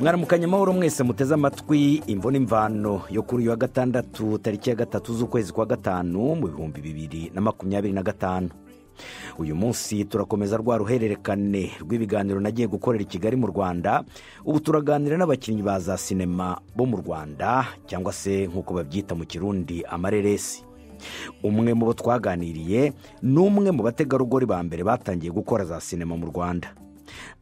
mwaramukanye amahoro mwese muteze amatwi imvo n'imvano yo kuri uyu wa gatandatu tariki ya 3 z'ukwezi kwa gatanu mu 2025. uyu munsi turakomeza rwa ruhererekane rw'ibiganiro nagiye gukorera i Kigali mu Rwanda. Ubu turaganira n'abakinnyi ba za sinema bo mu Rwanda cyangwa se nk'uko babyita mu Kirundi amareresi. Umwe mu bo twaganiriye ni umwe mu bategarugori ba mbere batangiye gukora za sinema mu Rwanda.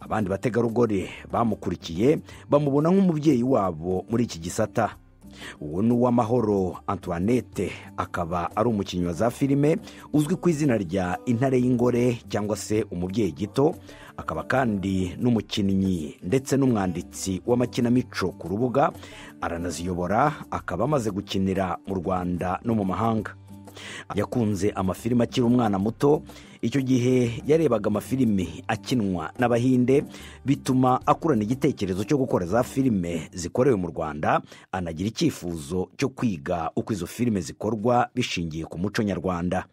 Abandi bategarugori bamukurikiye bamubona nk'umubyeyi wabo muri iki gisata. Uwo ni Uwamahoro Antoinette, akaba ari umukinnyi wa za filime uzwi ku izina rya Intare y'Ingore cyangwa se Umubyeyi Gito. Akaba kandi n'umukinnyi ndetse n'umwanditsi w'amakinamico ku rubuga, aranaziyobora, akaba amaze gukinira mu Rwanda no mu mahanga. Yakunze amafilime akiri umwana muto. Icyo gihe yarebaga amafilime akinwa n'Abahinde, bituma akurana igitekerezo cyo gukora za filime zikorewe mu Rwanda, anagira icyifuzo cyo kwiga uko izo filime zikorwa bishingiye ku muco nyarwanda.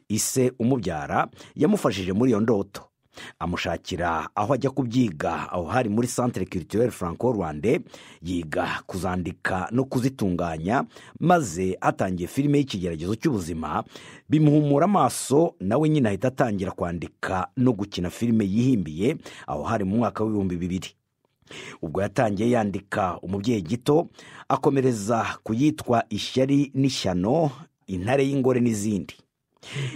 Ise umubyara yamufashije muri iyo ndoto, amushakira aho ajya kubyiga, aho hari muri Centre Culturel Franco-Rwandais. Yiga kuzandika no kuzitunganya, maze atangiye filime y'ikigeragezo cy'ubuzima bimuhumura amaso, nawe nyine ahita atangira kwandika no gukina filime yihimbiye, aho hari mu mwaka w'2000. Ubwo yatangiye yandika Umubyeyi Gito, akomereza kuyitwa Ishyari n'Ishyano, Intare y'Ingore n'izindi.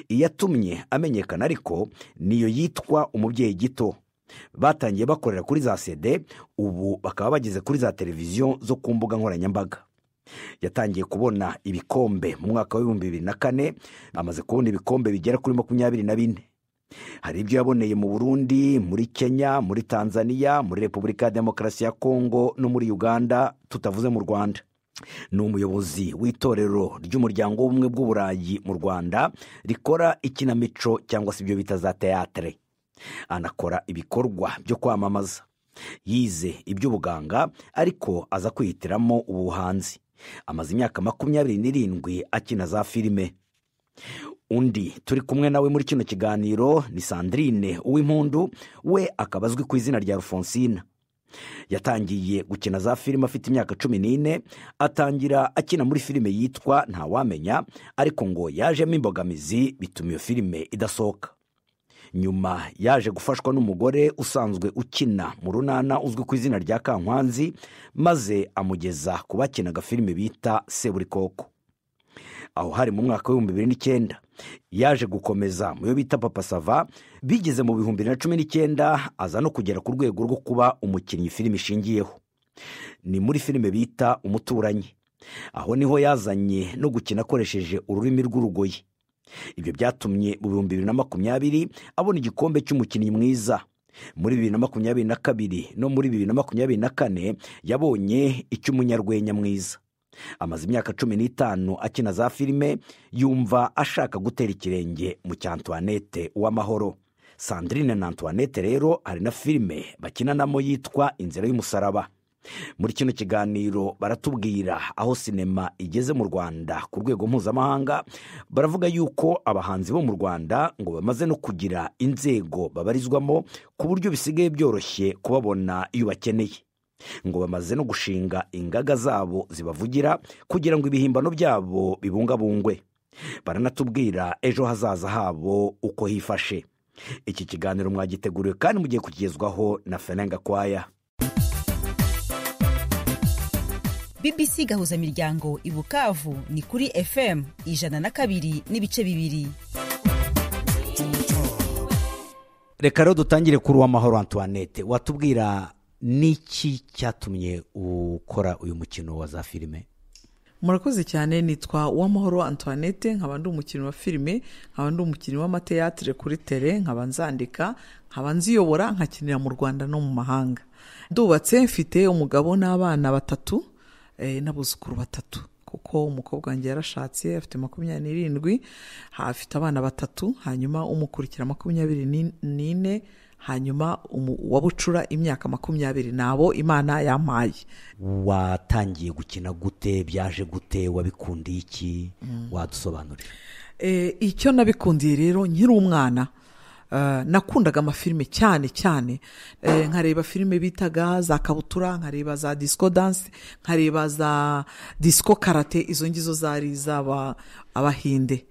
Iyatumye amenyekana ariko niyo yitwa Umubyeyi Gito. Batangiye bakorera kuri za CD, ubu bakaba bageze kuri za televiziyo zo ku mbuga nkoranyambaga. Yatangiye kubona ibikombe mu mwaka wa 2004, amaze kubona ibikombe bigera kuri 24. Hari ibyo yaboneye mu Burundi, muri Kenya, muri Tanzania, muri Repubulika ya Demokarasi ya Kongo no muri Uganda, tutavuze mu Rwanda. Ni umuyobozi w'itorero ry'umuryango w'ubumwe bw'Uburayi mu Rwanda rikora ikinamico cyangwa se ibyo bita za teatre. Anakora ibikorwa byo kwamamaza. Yize iby'ubuganga ariko aza kwihitiramo ubuhanzi. Amaze imyaka 27 akina za filime. Undi turi kumwe nawe muri kino kiganiro ni Sandrine Uwimpundu, we akaba azwi ku izina rya Alphonsine. Yatangiye gukina za filime afite imyaka 14, atangira akina muri filime yitwa Ntawamenya, ariko ngo yajemo imbogamizi bituma iyo filime idasohoka. Nyuma yaje gufashwa n'umugore usanzwe ukina mu Runana uzwi ku izina rya Kankwanzi, maze amugeza ku bakinaga filime bita Seburikoko. Aho hari mu mwaka wa 2009 yaje gukomeza mu yo bita Papa Sava. Bigeze mu 2019 aza no kugera ku rwego rwo kuba umukinnyi filime ishingiyeho. Ni muri filime bita Umuturanyi. Aho niho yazanye no gukina akoresheje ururimi rw'urugoyi. Ibyo byatumye mu 2020 abona igikombe cy'umukinnyi mwiza. Muri 2022 no muri 2024 yabonye icy'umunyarwenya mwiza. Amaze imyaka 15 akina za filime, yumva ashaka gutera ikirenge mu cya Antoinette Uwamahoro. Sandrine na Antoinette rero hari na filime bakinanamo yitwa Inzira y'Umusaraba. Muri kino kiganiro baratubwira aho sinema igeze mu Rwanda ku rwego mpuzamahanga. Baravuga yuko abahanzi bo mu Rwanda ngo bamaze no kugira inzego babarizwamo, ku buryo bisigaye byoroshye kubabona iyo bakeneye. Ngo bamaze no gushinga ingaga zabo zibavugira kugira ngo ibihimbano byabo bibungabungwe. Baranatubwira ejo hazaza habo uko hifashe. Iki kiganiro mwagiteguriwe kandi mugiye kugezwaho na Fenenga Kwaya. BBC gahuza miryango i Bukavu ni kuri FM 102.2. Reka rero dutangire kuri Uwamahoro Antoinette. Watubwira niki cyatumye ukora uyu mukino wa za filime? Murakoze cyane. Nitwa Uwamahoro Antoinette, nkaba ndi umukinnyi wa filime, nkaba ndi umukinnyi w'amateatre kuri tele, nkaba nzandika, nkaba nziyobora, nkakinira mu Rwanda no mu mahanga. Ndubatse, mfite umugabo n'abana 3 n'abuzukuru 3, kuko umukobwa wanjye yarashatse afite 27, afite abana 3, hanyuma umukurikira 24, hanyuma wabucura imyaka 20 nabo Imana yampaye. Watangiye gukina gute? Byaje gute? Wabikundiye iki? Wadusobanurira. Icyo nabikundiye rero nkiri umwana, nakundaga amafilime cyane cyane, nkareba filime bitaga za kabutura, nkareba za disco dance, nkareba za disco karate, izo ngizo zari izaba abahinde.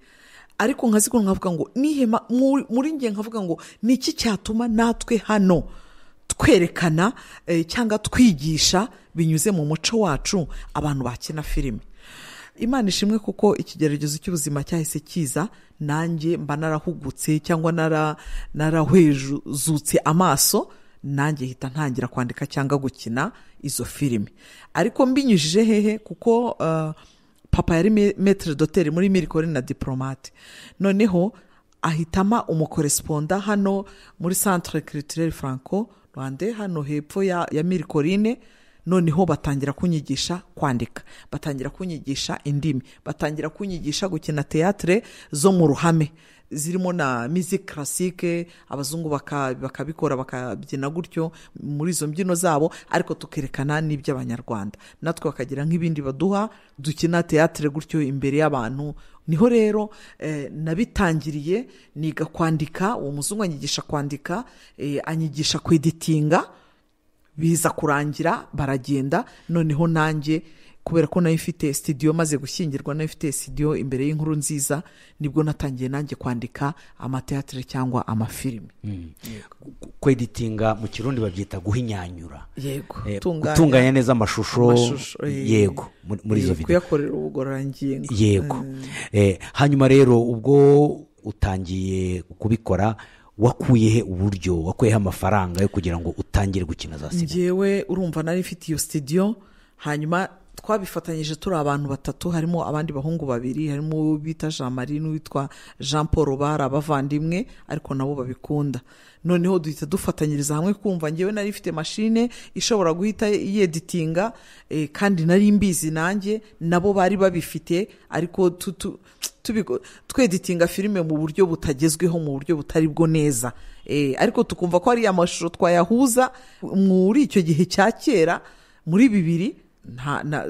Ariko nkaziko nkavuga ngo nihema muri nge nkavuga ngo niki cyatuma natwe hano twerekana cyangwa twigisha binyuze mu muco wacu abantu bakina filime. Imana ishimwe kuko ikigeragezo cy'ubuzima cyahise kiza, nanjye mba narahugutse cyangwa narahwezutse amaso, nanjye hita ntangira kwandika cyangwa gukina izo filime. Ariko mbinyujije hehe kuko papa yari maître d'hôtel muri Miracle na diplomate, noneho ahitama umukoresponda hano muri Centre Culturel Franco Rwanda hano hepfo ya Miracle. Noneho batangira kunyigisha kwandika, batangira kunyigisha indimi, batangira kunyigisha gukina théâtre zo mu ruhame zirimo na musique classique, abazungu bakabikora bakabyina gutyo muri izo mbyino zabo, ariko tukerekana n'iby'abanyarwanda, natwe bakagira nk'ibindi baduha dukina théâtre gutyo imbere y'abantu. Niho rero nabitangiriye niga kwandika. Uwo muzungu anyigisha kwandika, anyigisha kweditinga, biza kurangira baragenda. Noneho nanjye kubera ko nayo ifite studio, maze gushyingirwa nayo ifite studio imbere y'inkuru nziza, nibwo natangiye nanjye kwandika amateatre cyangwa amafilime. Kweditinga mu Kirundi babyita guhinyanyura. Yego, gutunganya neza amashusho. Yego, muri izo video kuyakorera ubugororangingo. Yego. Hanyuma rero ubwo utangiye kubikora, wakuyehe uburyo, wakuyehe amafaranga yo kugira ngo utangire gukina za sinema? Njyewe urumva nari mfite iyo studio, hanyuma twabifatanyije turi abantu batatu, harimo abandi bahungu babiri, harimo bita Jean Marie n'uwitwa Jean Paul, bari abavandimwe ariko nabo babikunda. Noneho duhita dufatanyiriza hamwe, kumva njyewe nari mfite machine ishobora guhita yeditinga, kandi nari mbizi nanjye, nabo bari babifite, ariko tweditinga filime mu buryo butagezweho, mu buryo butari bwo neza, ariko tukumva ko ari amashusho twayahuza muri icyo gihe cya kera muri 2000.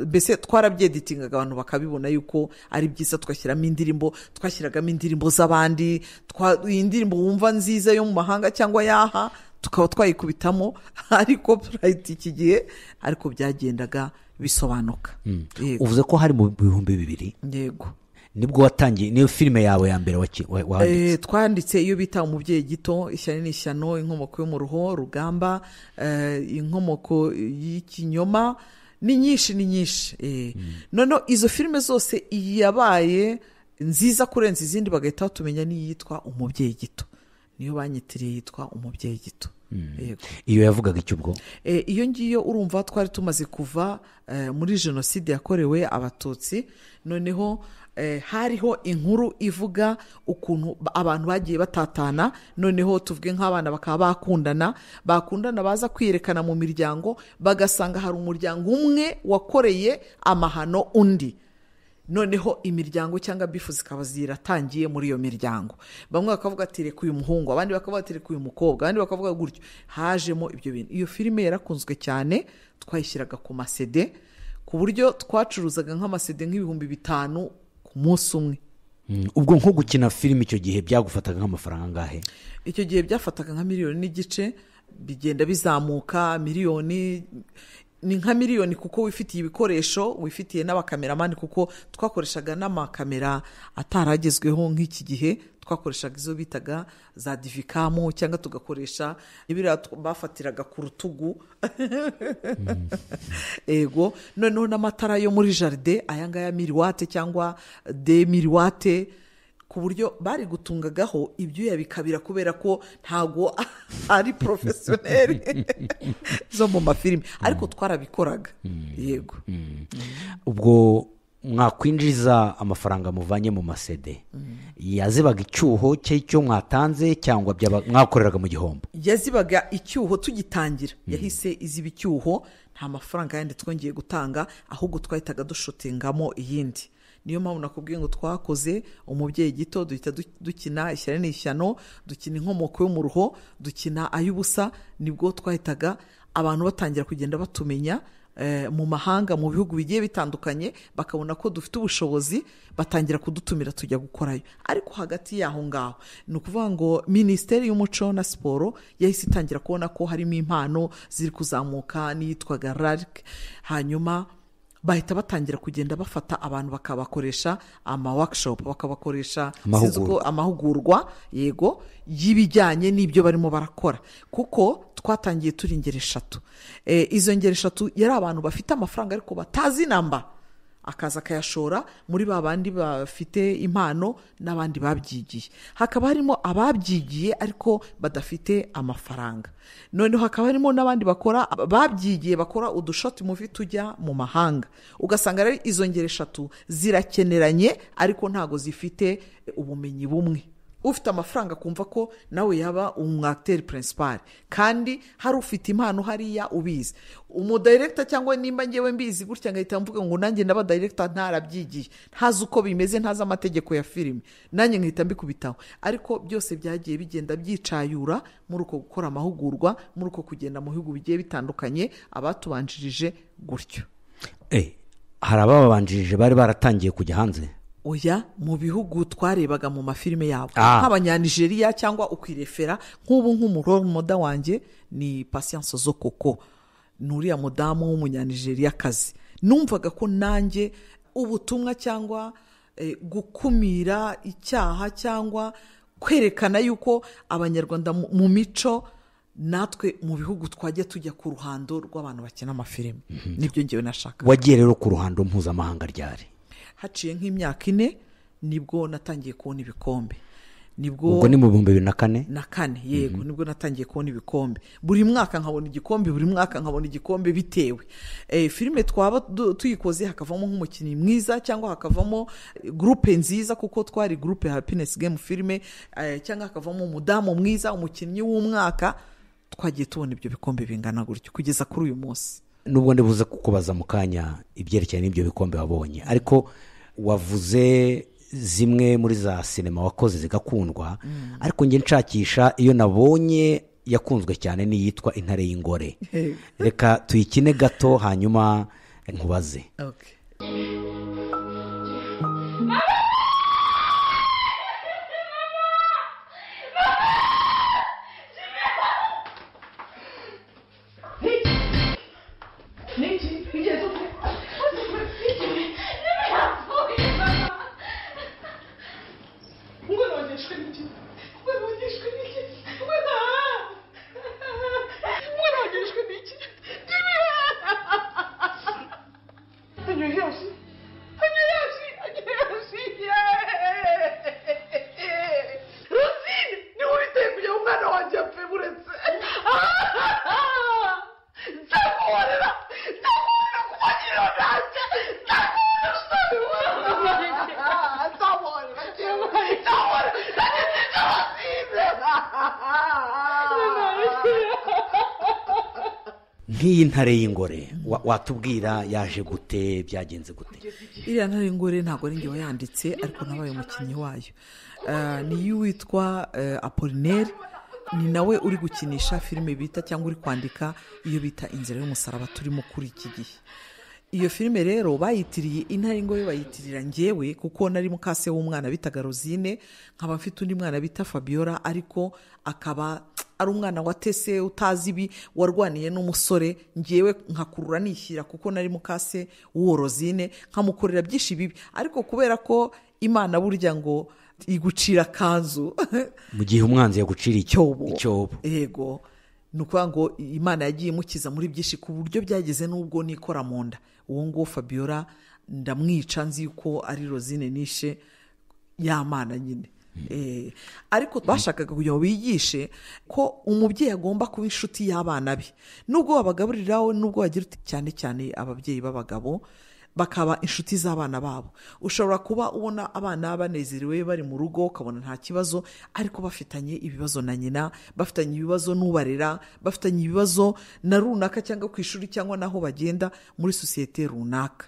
Mbese twarabyeditingaga abantu bakabibona yuko ari byiza, tugashyiramo indirimbo, twashyiragamo indirimbo z'abandi, indirimbo wumva nziza yo mu mahanga cyangwa yaha, tukaba twayikubitamo, ariko iki gihe ariko byagendaga bisobanuka. Uvuze ko hari mu 2000? Yego, nibwo watangiye niyo filime yawe ya mbere wanditse? Twanditse iyo bita Umubyeyi Gito, Ishyano n'Ishyano, Inkomoko yo mu Ruho, Rugamba, Inkomoko y'Ikinyoma, ni nyinshi. Noneho izo filime zose yabaye nziza kurenza izindi, bagahita batumenya n'iyitwa Umubyeyi Gito, niyo banyitiriye yitwa Umubyeyi Gito. Iyo yavugaga icyo ubwo? Iyo ngiyo urumva twari tumaze kuva muri jenoside yakorewe Abatutsi, noneho hariho inkuru ivuga ukuntu abantu bagiye batatana, noneho tuvuge nk'abana bakaba bakundana baza kwiyerekana mu miryango, bagasanga hari umuryango umwe wakoreye amahano undi, noneho imiryango cyangwa bifu zikaba ziratangiye muri iyo miryango. Bamwe bakavuga ati reka uyu muhungu, abandi bakavuga ati reka uyu mukobwa, abandi bakavuga gutyo. Hajemo ibyo bintu. Iyo filime yarakunzwe cyane, twayishyiraga ku masede, ku buryo twacuruzaga nk'amasede nk'ibihumbi 5 ku munsi umwe. Ubwo nko gukina filime icyo gihe byagufataga nk'amafaranga angahe? Icyo gihe byafataga nka 1.5 miliyoni, bigenda bizamuka miliyoni, ni nka miliyoni kuko wifitiye ibikoresho, wifitiye n'abakameramani, kuko twakoreshaga n'amakamera ataragezweho nk'iki gihe. Twakoreshaga izo bitaga za Divicam, cyangwa tugakoresha ibira bafatiraga ku rutugu. Ego, noneho n'amatara yo muri jardin, ayangaya miliwate cyangwa 2 miliwate, ku buryo bari gutungagaho ibyuya bikabira, kubera ko ntago ari professionnel zo mu mafilime, ariko twarabikoraga. Yego. Ubwo mwakwinjiza amafaranga muvanye mu masede, yazibaga icyuho cyo mwatanze cyangwa mwakoreraga mu gihombo? Yazibaga icyuho tugitangira, yahise iziba icyuho, nta mafaranga yandi twongeye gutanga, ahubwo twahitaga dushotingamo iyindi. Niyo mpamvu nakubwiye ngo twakoze Umubyeyi Gito, duhita dukina Ishyano n'Ishyano, dukina Inkomoko yo mu Ruho, dukina Ay'ubusa. Nibwo twahitaga abantu batangira kugenda batumenya, mu mahanga mu bihugu bigiye bitandukanye, bakabona ko dufite ubushobozi, batangira kudutumira tujya gukorayo. Ariko hagati y'aho ngaho ni ukuvuga ngo Minisiteri y'Umuco na Siporo yahise itangira kubona ko harimo impano ziri kuzamuka n'iyitwaga RARC, hanyuma bahita batangira kugenda bafata abantu bakabakoresha workshop, bakabakoresha amahugurwa yego y'ibijyanye n'ibyo barimo barakora, kuko twatangiye turi ingeri 3. Izo ngeri 3 yari abantu bafite amafaranga ariko batazi namba, akaza akayashora muri babandi bafite impano n'abandi babyigiye. Hakaba harimo ababyigiye ariko badafite amafaranga, noneho hakaba harimo n'abandi bakora babyigiye bakora udushoti movie tujya mu mahanga. Ugasanga rero izo ngeri 3 zirakeneranye ariko ntago zifite ubumenyi bumwe. Ufite amafaranga kumva ko nawe yaba umwacteur principal, kandi hari ufite impano hariya ubizi. Umudirector cyangwa nimba ngewe mbizi gutya ngahita mvuga ngo nanjye ndaba director ntarabyigiye, ntazi uko bimeze, ntazi amategeko ya filime, nanjye ngahita mbikubitaho. Ariko byose byagiye bigenda byicayura muri uko gukora amahugurwa, muri uko kugenda mu bihugu bigiye bitandukanye, abatubanjirije gutyo. Hari ababanjirije bari baratangiye kujya hanze? Oya, mu bihugu twarebaga mu mafilime yabo nk'Abanyanigeria, cyangwa ukwirefera nk'ubu nk'umuroro moda wanjye ni Patience Zokoko, nuriya mudamu w'Umunyanigeria kazi. Numvaga ko nanjye ubutumwa cyangwa gukumira icyaha cyangwa kwerekana yuko Abanyarwanda mu mico natwe mu bihugu twajya tujya ku ruhando rw'abantu bakina amafilime. Nibyo ngewe nashaka. Wagiye rero ku ruhando mpuzamahanga ryari? Haciye nk'imyaka 4 nibwo natangiye kubona ibikombe. Ubwo ni mu 2004 yego, nibwo natangiye kubona ibikombe. Buri mwaka nkabona igikombe, buri mwaka nkabona igikombe bitewe. Filime twaba tuyikoze hakavamo nk'umukinnyi mwiza cyangwa hakavamo groupe nziza, kuko twari groupe Happiness Game filime, cyangwa hakavamo umudamu mwiza, umukinnyi w'umwaka. Twagiye tubona ibyo bikombe bingana gutyo kugeza kuri uyu munsi. Nubwo ndibuze kukubaza mu kanya ibyerekeye n'ibyo bikombe wabonye, ariko wavuze zimwe muri za sinema wakoze zigakundwa, ariko nge nshakisha iyo nabonye yakunzwe cyane n'iyitwa Intare y'Ingore. Reka tuyikine gato hanyuma nkubaze. Okay. Nk'iyi Ntare y'Ingore watubwira yaje gute, byagenze gute? Iriya Ntare y'Ingore ntabwo ari nge wayanditse, ariko nabaye umukinnyi wayo. Ni witwa Apollinaire, ni nawe uri gukinisha filime bita cyangwa uri kwandika iyo bita Inzira y'Umusaraba turimo kuri iki gihe. Iyo filime rero bayitiriye Intare y'Ingore, bayitirira ngewe kuko nari mukase w'umwana bitaga Rosine, nkaba mfite undi mwana bita Fabiola, ariko akaba ari umwana watese utazi ibi, warwaniye n'umusore, ngewe nkakurura nishyira kuko nari mukase w'uwo Rosine, nkamukorera byinshi bibi. Ariko kubera ko Imana burya ngo igucira kanzu mu gihe umwanzi yagucira icyobo. Yego, nukuvuga ngo Imana yagiye imukiza muri byinshi ku buryo byageze n'ubwo nikora mu nda. Uwo ngo Fabiola ndamwica nzi yuko ari Rosine nishe y'Amana nyine. Ariko bashakaga kugira ngo bigishe ko umubyeyi agomba kuba inshuti y'abana be, nubwo babagaburiraho, nubwo bagira cyane cyane ababyeyi b'abagabo bakaba inshuti z'abana babo. Ushobora kuba ubona abana banezerewe bari mu rugo ukabona nta kibazo, ariko bafitanye ibibazo na nyina, bafitanye ibibazo n'ubarera, bafitanye ibibazo na runaka cyangwa ku ishuri cyangwa naho bagenda muri sosiyete runaka.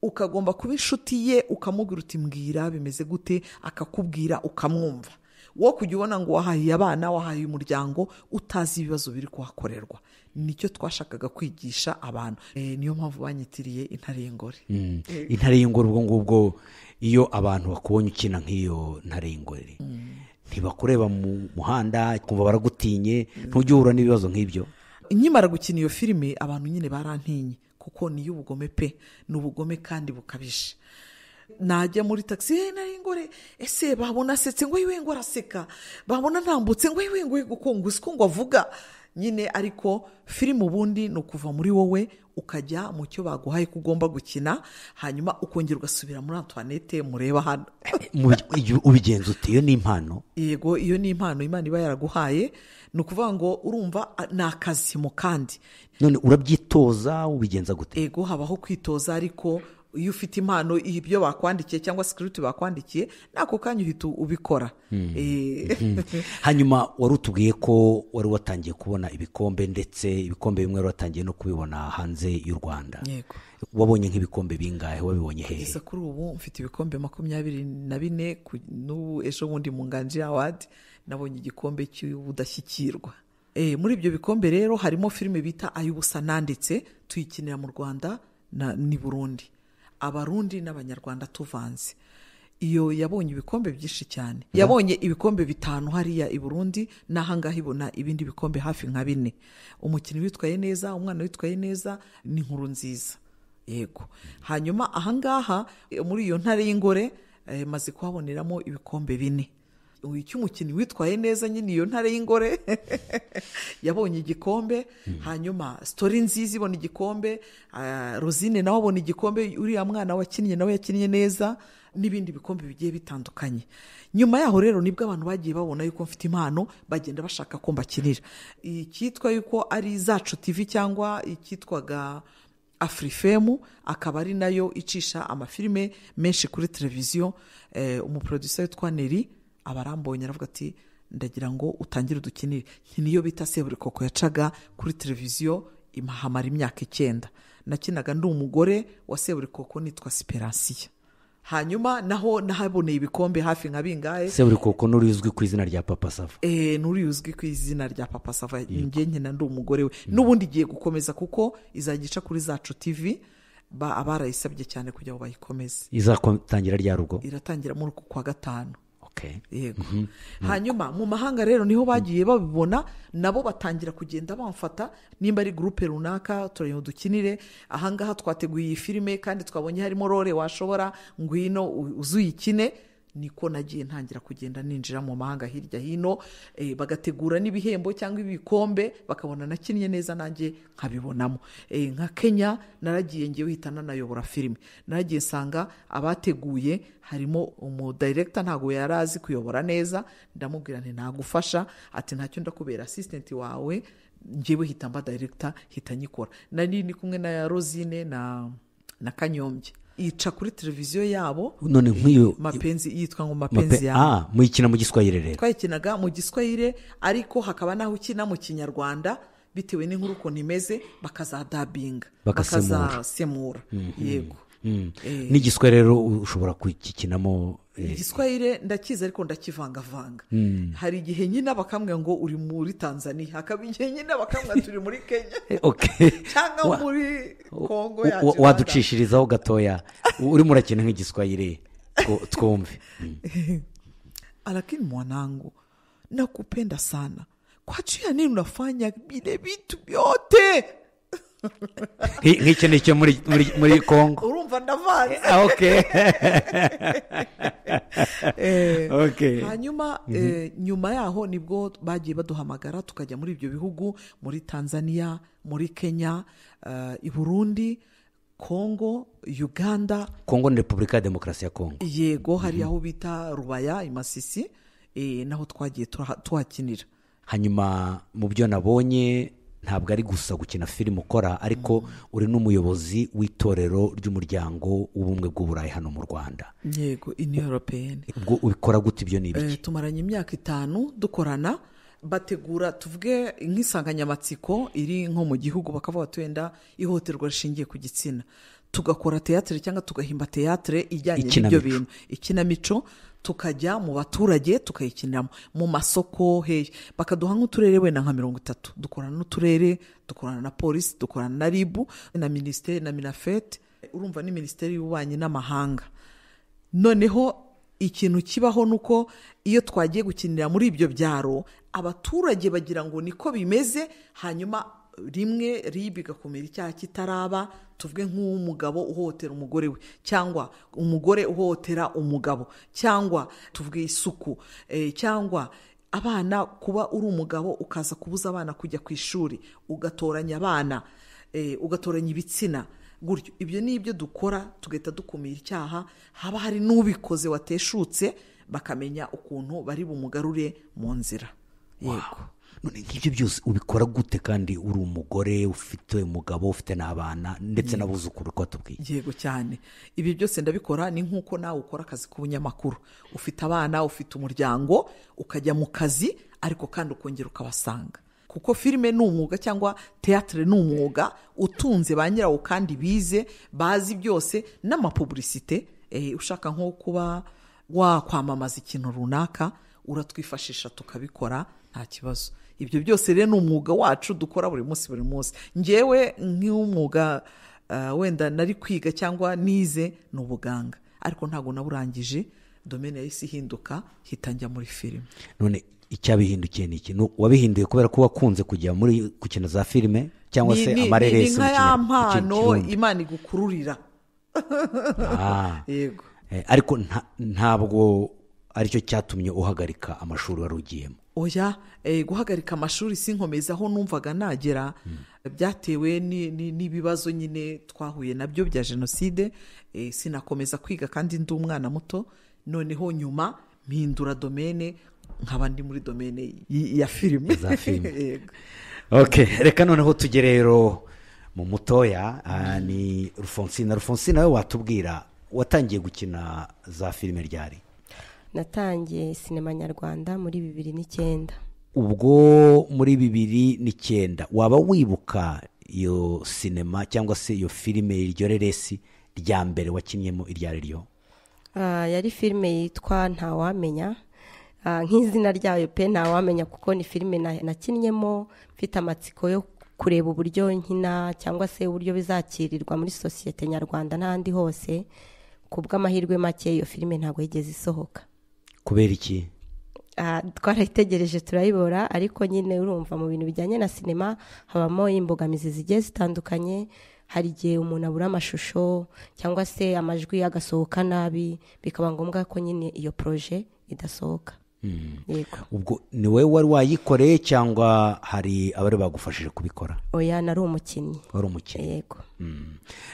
Ukagomba kuba inshuti ye, ukamubwira uti mbwira bimeze gute, akakubwira ukamwumva. wo kujya ubona ngo wahahiye abana, wahahiye umuryango, utazi ibibazo biri kuhakorerwa. Nicyo twashakaga kwigisha abantu. Niyo mpamvu banyitiriye Intare y'Ingore. Intare y'Ingore ubwo ngubwo iyo abantu bakubonye ukina nk'iyo Ntare y'Ingore ntibakureba mu muhanda kumva baragutinye, ntujye uhura n'ibibazo nk'ibyo? Nkimara gukina iyo filime abantu nyine barantinye kuko ni y'ubugome pe, ni ubugome kandi bukabije. Najya muri taxi, Intare y'Ingore, ese babona asetse ngo yiwe ngo araseka, babona ntambutse ngo yiwe ngo gukonguza ko ngo avuga nyine. Ariko filime ubundi ni ukuva muri wowe ukajya mu cyo baguhaye ko ugomba gukina, hanyuma ukongera ugasubira muri Antoinette mureba hano. Ubigenza ute? Iyo ni impano? Yego, iyo ni impano Imana iba yaraguhaye. Ni ukuvuga ngo urumva ni akazi mu kandi. None urabyitoza, ubigenza gute? Yego, habaho kwitoza, ariko iyo ufite impano, ibyo bakwandikiye cyangwa script bakwandikiye, nako kanya uhita ubikora. Hanyuma wari utubwiye ko wari watangiye kubona ibikombe, ndetse ibikombe bimwe wari watangiye no kubibona hanze y'u Rwanda. Yego. Wabonye nk'ibikombe bingahe? Wabibonye hehe? Kugeza kuri ubu mfite ibikombe 24. N'ubu ejo bundi mu Nganji Award nabonye igikombe cy'ubudashyikirwa. Muri ibyo bikombe rero harimo filime bita Ay'ubusa nanditse, tuyikinira mu Rwanda ni Burundi, Abarundi n'Abanyarwanda tuvanze. Iyo yabonye ibikombe byinshi cyane. Yabonye ibikombe 5 hariya i Burundi, n'ahangaha ibona ibindi bikombe hafi nka 4. Umukinnyi witwaye neza, umwana witwaye neza, ni inkuru nziza. Yego. Hanyuma ahangaha muri iyo Ntare y'Ingore maze kuhaboneramo ibikombe 4. Umukinnyi witwaye neza nyine iyo Ntare y'Ingore yabonye igikombe. Hanyuma Story nziza ibona igikombe, Rosine nawe abona igikombe, uriya mwana wakinnye nawe yakinnye neza, n'ibindi bikombe bigiye bitandukanye. Nyuma yaho rero nibwo abantu bagiye babona yuko mfite impano, bagenda bashaka ko mbakinira. Icyitwa yuko ari Zacu TV cyangwa icyitwaga Afrifame, akaba ari nayo icisha amafilime menshi kuri televiziyo. Umuproducer witwa Neri abarambonye aravuga ati ndagira ngo utangire udukinire. Niyo bita Seburikoko yacaga kuri televiziyo imahamara imyaka 9. Nakinaga ndi umugore wa Seburikoko, nitwa Speransiya. Hanyuma naho nahaboneye ibikombe hafi nka bingahe. Seburikoko nuri uzwi ku izina rya Papa Sava? Nuri uzwi ku izina rya Papa Sava. Njye nkina ndi umugore we. N'ubundi igiye gukomeza kuko izagica kuri Zacu TV. Abarayisabye cyane kugira ngo bayikomeze. Izatangira rya rugo? Iratangira muri kwa 5. Okay. Yego. Hanyuma mu mahanga rero niho bagiye babibona, nabo batangira kugenda bamfata, nimba ari groupe runaka turayo dukinire. Ahangaha twateguye iyi filime kandi twabonye harimo role washobora ngwino uzuyikine. Niko nagiye ntangira kugenda ninjira mu mahanga hirya hino, bagategura n'ibihembo cyangwa ibikombe, bakabona nakinnye neza nanjye nkabibonamo. Nka Kenya naragiye ngiye uhitana nayobora filime, naragiye sanga abateguye harimo umudirector ntago yarazi kuyobora neza, ndamubwira nti nagufasha, ati ntacyo ndakubera assistant wawe, ngiye hita mba director hita nyikora. Nari ni kumwe na Rosine na Kanyombye, ica kuri televiziyo yabo. None nk'iyo Mapenzi, yitwa ngo Mapenzi ya muyikina mu Giswahili rero? Twayikinaga mu Giswahili, ariko hakaba naho ukina mu Kinyarwanda bitewe n'inkuru uko nimeze, bakazadabinga, bakazasemura. Yego. N'igiswahili rero ushobora kukikinamo? Igiswahili ndakiza ariko ndakivangavanga. Hari igihe nyine bakamwe ngo uri muri Tanzania, hakaba igihe nyine bakamwe turi muri Kenya. Okay. Cyangwa muri Kongo yacu. Waducishirizaho gatoya uri murakina nk'igiswahili twumve. Lakini mwanangu, nakupenda sana. Kwa nini nini unafanya bile vitu vyote? Nk'icyo nicyo muri Kongo urumva ndavanze. Okay. Okay. Hanyuma nyuma yaho nibwo bagiye baduhamagara tukajya muri ibyo bihugu, muri Tanzania, muri Kenya, i Burundi, Kongo, Uganda. Kongo ni Repubulika ya Demokarasi ya Kongo. Yego, hari aho bita Rubaya, Imasisi, naho twagiye tuhakinira. Hanyuma mu byo nabonye ntabwo ari gusa gukina filime ukora, ariko uri n'umuyobozi w'itorero ry'umuryango w'ubumwe bw'Uburayi hano mu Rwanda. Yego, Union Européenne. Ubwo ubikora gute? Ibyo ni ibiki? Tumaranye imyaka 5 dukorana, bategura tuvuge nk'isanganyamatsiko iri nko mu gihugu, bakavuga twenda ihohoterwa rishingiye ku gitsina. tugakora teatire cyangwa tugahimba teatire ijyanye n'ibyo bintu, ikinamico, tukajya mu baturage tukayikiniramo mu masoko hehe, bakaduha nk'uturere wenda nka 30. Dukorana n'uturere, dukorana na polisi, dukorana na ribu na minisiteri na minafete, urumva ni minisiteri y'ububanyi n'amahanga. Noneho ikintu kibaho nuko iyo twagiye gukinira muri ibyo byaro, abaturage bagira ngo niko bimeze, hanyuma rimwe ribi igakomera icyaha kitaraba, tuvuge nk'umugabo uhohotera umugore we, cyangwa umugore uhohotera umugabo, cyangwa tuvuge isuku, cyangwa abana, kuba uri umugabo ukaza kubuza abana kujya ku ishuri, ugatoranya abana, ugatoranya ibitsina gutyo. Ibyo ni ibyo dukora, tugahita dukumira icyaha. Haba hari n'ubikoze wateshutse, bakamenya ukuntu bari bumugarure mu nzira. Yego. None nk'ibyo byose ubikora gute kandi uri umugore ufite umugabo ufite n'abana ndetse n'abuzukuru ko tubwiye? Yego cyane. Ibi byose ndabikora, ni nk'uko nawe ukora akazi k'ubunyamakuru, ufite abana, ufite umuryango, ukajya mu kazi ariko kandi ukongera ukabasanga, kuko filime ni umwuga cyangwa teatire ni umwuga utunze ba nyirawo kandi bize, bazi byose n'amapublicite. Ushaka nko kuba wakwamamaza ikintu runaka, uratwifashisha tukabikora nta kibazo. Ibyo byose rero ni umwuga wacu dukora buri munsi. Njyewe nk'umwuga wenda nari kwiga cyangwa nize ni ubuganga, ariko ntabwo naburangije, domene yahise ihinduka, hitanjya muri filime. None icyabihindukiye ni iki? Wabihinduye kubera ko wakunze kujya muri gukina za filime cyangwa se amareresi? Ni nka ya mpano Imana igukururira. Yego. Ariko ntabwo aricyo cyatumye uhagarika amashuri wari ugiyemo? Oya, guhagarika amashuri sinkomezaho numvaga nagera, byatewe n'ibibazo nyine twahuye nabyo bya jenoside. Sinakomeza kwiga kandi ndi umwana muto, noneho nyuma mpindura domene, nkaba ndi muri domene ya filime. Za filime. Okay, reka noneho tujye rero mu mutoya, ni Rufonsina. Rufonsina, we watubwira watangiye gukina za filime ryari? Natangiye sinema nyarwanda muri 2009. Ubwo muri 2009 waba wibuka iyo sinema cyangwa se iyo filime iryo reresi rya mbere wakinyemo iryari ryo? Yari filime yitwa Ntawamenya. Nk'izina ryayo pe Ntawamenya, kuko ni filime nakinyemo mfite amatsiko yo kureba uburyo nkina cyangwa se uburyo bizakirirwa muri sosiyete nyarwanda n'ahandi hose. Kubw'amahirwe make iyo filime ntabwo yigeze isohoka. Kubera iki? Twarayitegereje turayibora, ariko nyine urumva mu bintu bijyanye na sinema habamo imbogamizi zigiye zitandukanye. Hari igihe umuntu abura amashusho cyangwa se amajwi agasohoka nabi, bikaba ngombwa ko nyine iyo proje idasohoka. Yego. Ubwo ni wowe wari wayikoreye cyangwa hari abari bagufashije kubikora? Oya, nari umukinnyi. Wari umukinnyi? Yego.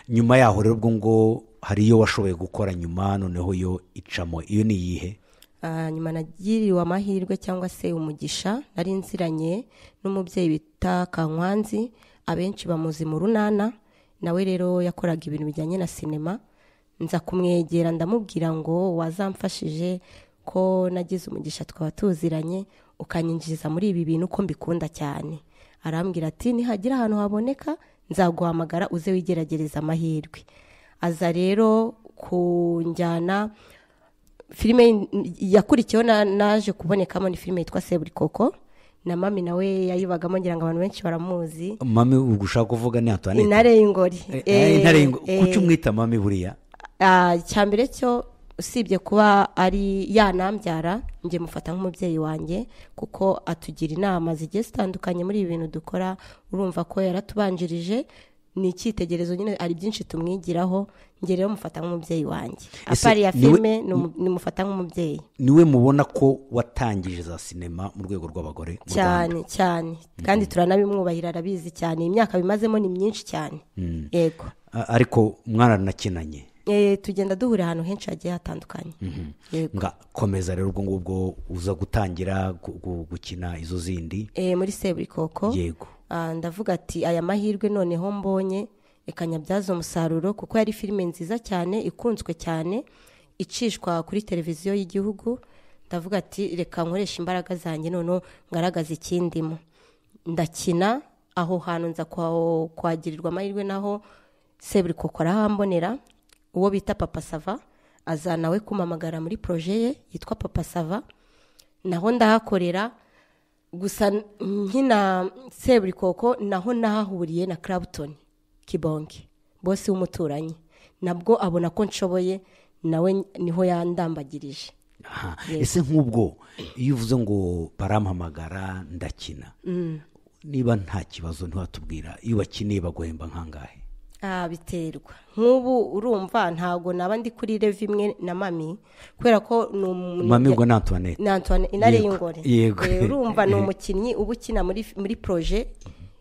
Nyuma yaho rero ubwo ngo hari iyo washoboye gukora nyuma, noneho yo icamo, iyo ni iyihe? Nyuma nagiriwe amahirwe cyangwa se umugisha, nari nziranye n'umubyeyi bita Kankwanzi, abenshi bamuzi mu Runana. Nawe rero yakoraga ibintu bijyanye na sinema. Nza kumwegera ndamubwira ngo wazamfashije ko nagize umugisha tukaba tuziranye, ukanyinjiza muri ibi bintu ko mbikunda cyane. Arambwira ati nihagira ahantu haboneka nzaguhamagara uze wigeragereza amahirwe. Aza rero kunjyana. Filime yakurikiyeho naje kubonekamo ni filime yitwa Seburikoko, na mami nawe yayibagamo, ngira ngo abantu benshi baramuzi. Mami ubwo ushaka kuvuga ni Antoinette? Intare y'ingori. Intare y'ingori. Kuki umwita mami buriya? Cyambere cyo usibye kuba ari yanambyara, nje mufata nk'umubyeyi wanjye, kuko atugira inama zigiye zitandukanye muri ibi bintu dukora. Urumva ko yaratubanjirije, ni icyitegererezo nyine, ari byinshi tumwigiraho. Nge rero mufata nk'umubyeyi wanjye. Apari ya filime ni mufata nk'umubyeyi. Niwe mubona ko watangije za sinema mu rwego rw'abagore mu Rwanda? Cyane. Kandi turanabimwubahira, arabizi cyane. Imyaka bimazemo ni myinshi cyane. Yego. Ariko mwaranakinanye? Tugenda duhura ahantu henshi hagiye hatandukanye. Nga komeza rero ubwo ngubwo uza gutangira gukina izo zindi muri Seburikoko. Yego. Ndavuga ati aya mahirwe noneho mbonye reka nyabyaze umusaruro, kuko yari filime nziza cyane, ikunzwe cyane, icishwa kuri televiziyo y'igihugu. Ndavuga ati reka nkoresha imbaraga zanjye noneho ngaragaza ikindimo. Ndakina aho hantu, nza kwagirirwa amahirwe naho Seburikoko arahambonera, uwo bita Papa Sava aza nawe kumamagara muri proje ye yitwa Papa Sava, naho ndahakorera. Gusa nkina Seburikoko naho nahahuriye na Clapton Kibonge, bose w'umuturanyi, nabwo abona ko nshoboye, nawe niho yandambagirije. Ese nk'ubwo iyo uvuze ngo barampamagara ndakina, niba nta kibazo ntiwatubwira iyo bakiniye baguhemba nkangahe? Biterwa. Nk'ubu urumva ntago naba ndi kuri level imwe na mami, kubera ko mami ubwo Antoinette inare y'ingore. Urumva ni umukinnyi uba ukina muri proje